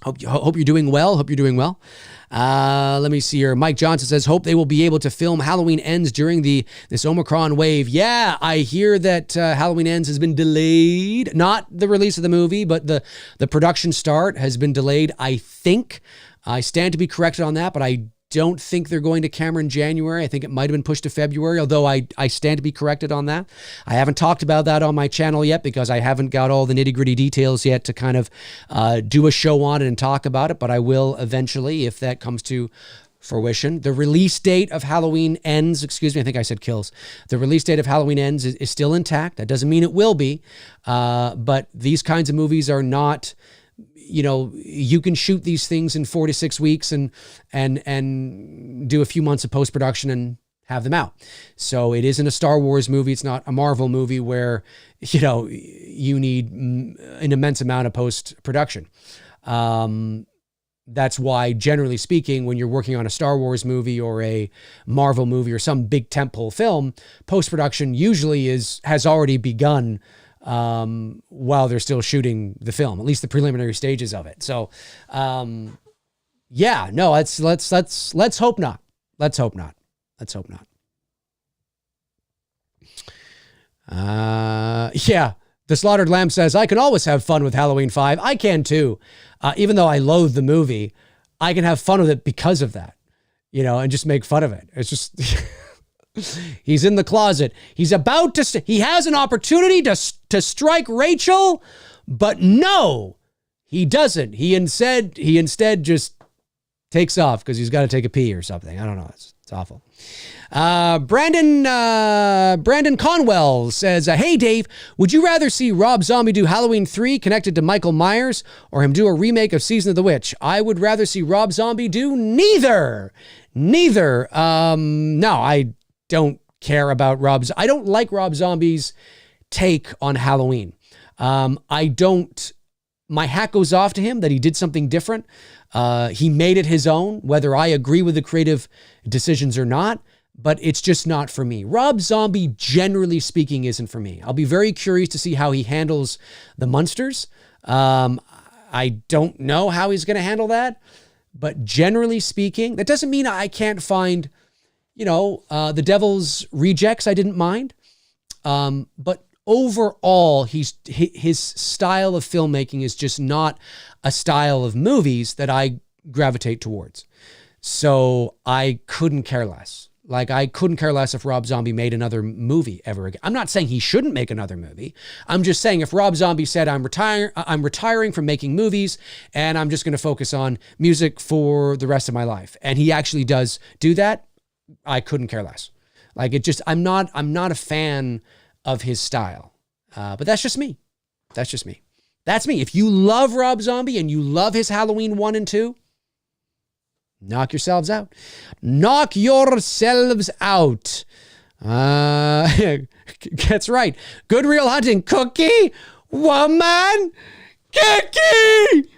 Hope you're doing well. Let me see here. Mike Johnson says, hope they will be able to film Halloween Ends during this Omicron wave. Yeah, I hear that Halloween Ends has been delayed. Not the release of the movie, but the production start has been delayed, I think. I stand to be corrected on that, but I don't think they're going to camera in January. I think it might have been pushed to February, although I stand to be corrected on that. I haven't talked about that on my channel yet because I haven't got all the nitty-gritty details yet to kind of do a show on it and talk about it, but I will eventually if that comes to fruition. The release date of Halloween Ends, excuse me, I think I said kills. The release date of Halloween Ends is still intact. That doesn't mean it will be, but these kinds of movies are not... you can shoot these things in 4 to 6 weeks and do a few months of post-production and have them out. So it isn't a Star Wars movie. It's not a Marvel movie where, you need an immense amount of post-production. That's why, generally speaking, when you're working on a Star Wars movie or a Marvel movie or some big tentpole film, post-production usually has already begun while they're still shooting the film, at least the preliminary stages of it. So, yeah, no, let's hope not. Let's hope not. Yeah, the Slaughtered Lamb says, I can always have fun with Halloween 5. I can too. Even though I loathe the movie, I can have fun with it because of that, and just make fun of it. It's just... He's in the closet. He's about to... he has an opportunity to strike Rachel, but no, he doesn't. He instead just takes off because he's got to take a pee or something. I don't know. It's awful. Brandon Conwell says, hey, Dave, would you rather see Rob Zombie do Halloween 3 connected to Michael Myers or him do a remake of Season of the Witch? I would rather see Rob Zombie do neither. No, I don't care about I don't like Rob Zombie's take on Halloween. My hat goes off to him that he did something different. He made it his own, whether I agree with the creative decisions or not, but it's just not for me. Rob Zombie, generally speaking, isn't for me. I'll be very curious to see how he handles the Munsters. I don't know how he's going to handle that, but generally speaking, that doesn't mean I can't find, The Devil's Rejects I didn't mind. But overall, his style of filmmaking is just not a style of movies that I gravitate towards. So I couldn't care less. I couldn't care less if Rob Zombie made another movie ever again. I'm not saying he shouldn't make another movie. I'm just saying if Rob Zombie said, I'm retiring from making movies and I'm just going to focus on music for the rest of my life, and he actually does do that, I couldn't care less. I'm not a fan of his style. But that's just me. That's me. If you love Rob Zombie and you love his Halloween 1 and 2, knock yourselves out. That's right. Good Real Hunting. Cookie Woman. Cookie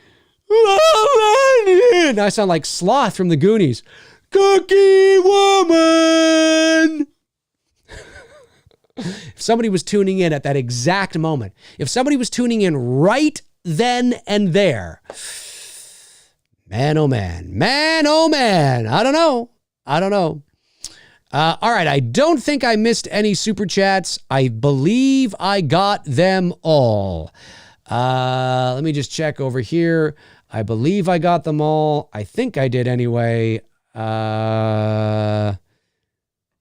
Woman. I sound like Sloth from the Goonies. Cookie Woman. If somebody was tuning in at that exact moment, if somebody was tuning in right then and there, man, oh man, I don't know. All right, I don't think I missed any super chats. I believe I got them all. Let me just check over here. I believe I got them all. I think I did anyway. Yeah,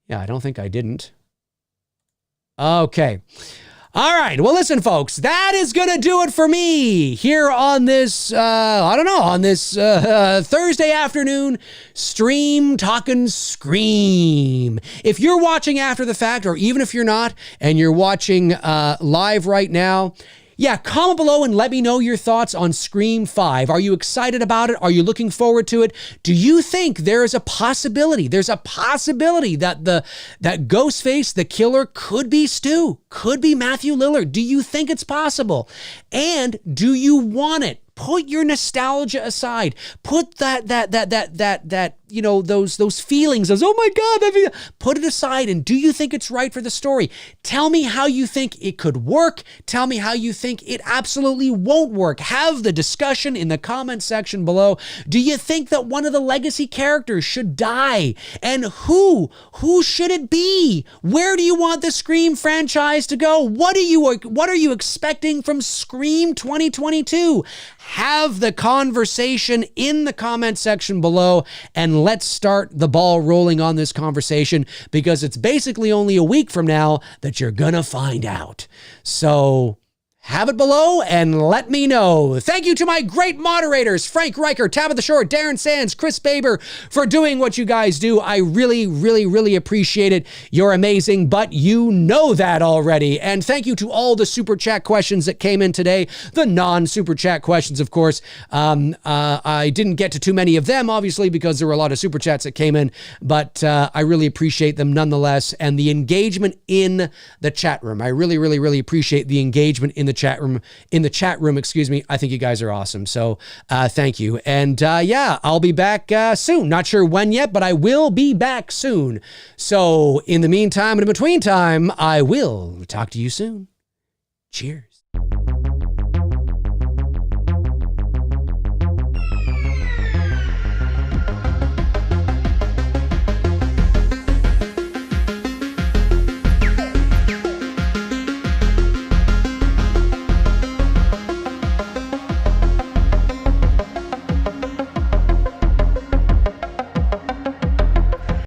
I don't think I didn't. Okay. All right. Well, listen, folks, that is going to do it for me here on this, Thursday afternoon stream talking Scream. If you're watching after the fact, or even if you're not, and you're watching live right now, yeah, comment below and let me know your thoughts on Scream 5. Are you excited about it? Are you looking forward to it? Do you think there is a possibility? There's a possibility that that Ghostface, the killer, could be Stu, could be Matthew Lillard. Do you think it's possible? And do you want it? Put your nostalgia aside. Put that those feelings of, oh my God, put it aside. And do you think it's right for the story? Tell me how you think it could work. Tell me how you think it absolutely won't work. Have the discussion in the comment section below. Do you think that one of the legacy characters should die? And who should it be? Where do you want the Scream franchise to go? What are you expecting from Scream 2022? Have the conversation in the comment section below, and let's start the ball rolling on this conversation, because it's basically only a week from now that you're gonna find out. So have it below and let me know. Thank you to my great moderators, Frank Riker, Tabitha Shore, Darren Sands, Chris Baber, for doing what you guys do. I really, really, really appreciate it. You're amazing, but you know that already. And thank you to all the Super Chat questions that came in today. The non-Super Chat questions, of course. I didn't get to too many of them, obviously, because there were a lot of Super Chats that came in, but I really appreciate them nonetheless. And the engagement in the chat room. I really, really, really appreciate the engagement in the chat room, excuse me. I think you guys are awesome. So thank you. And yeah, I'll be back soon. Not sure when yet, but I will be back soon. So in the meantime and in between time, I will talk to you soon. Cheers.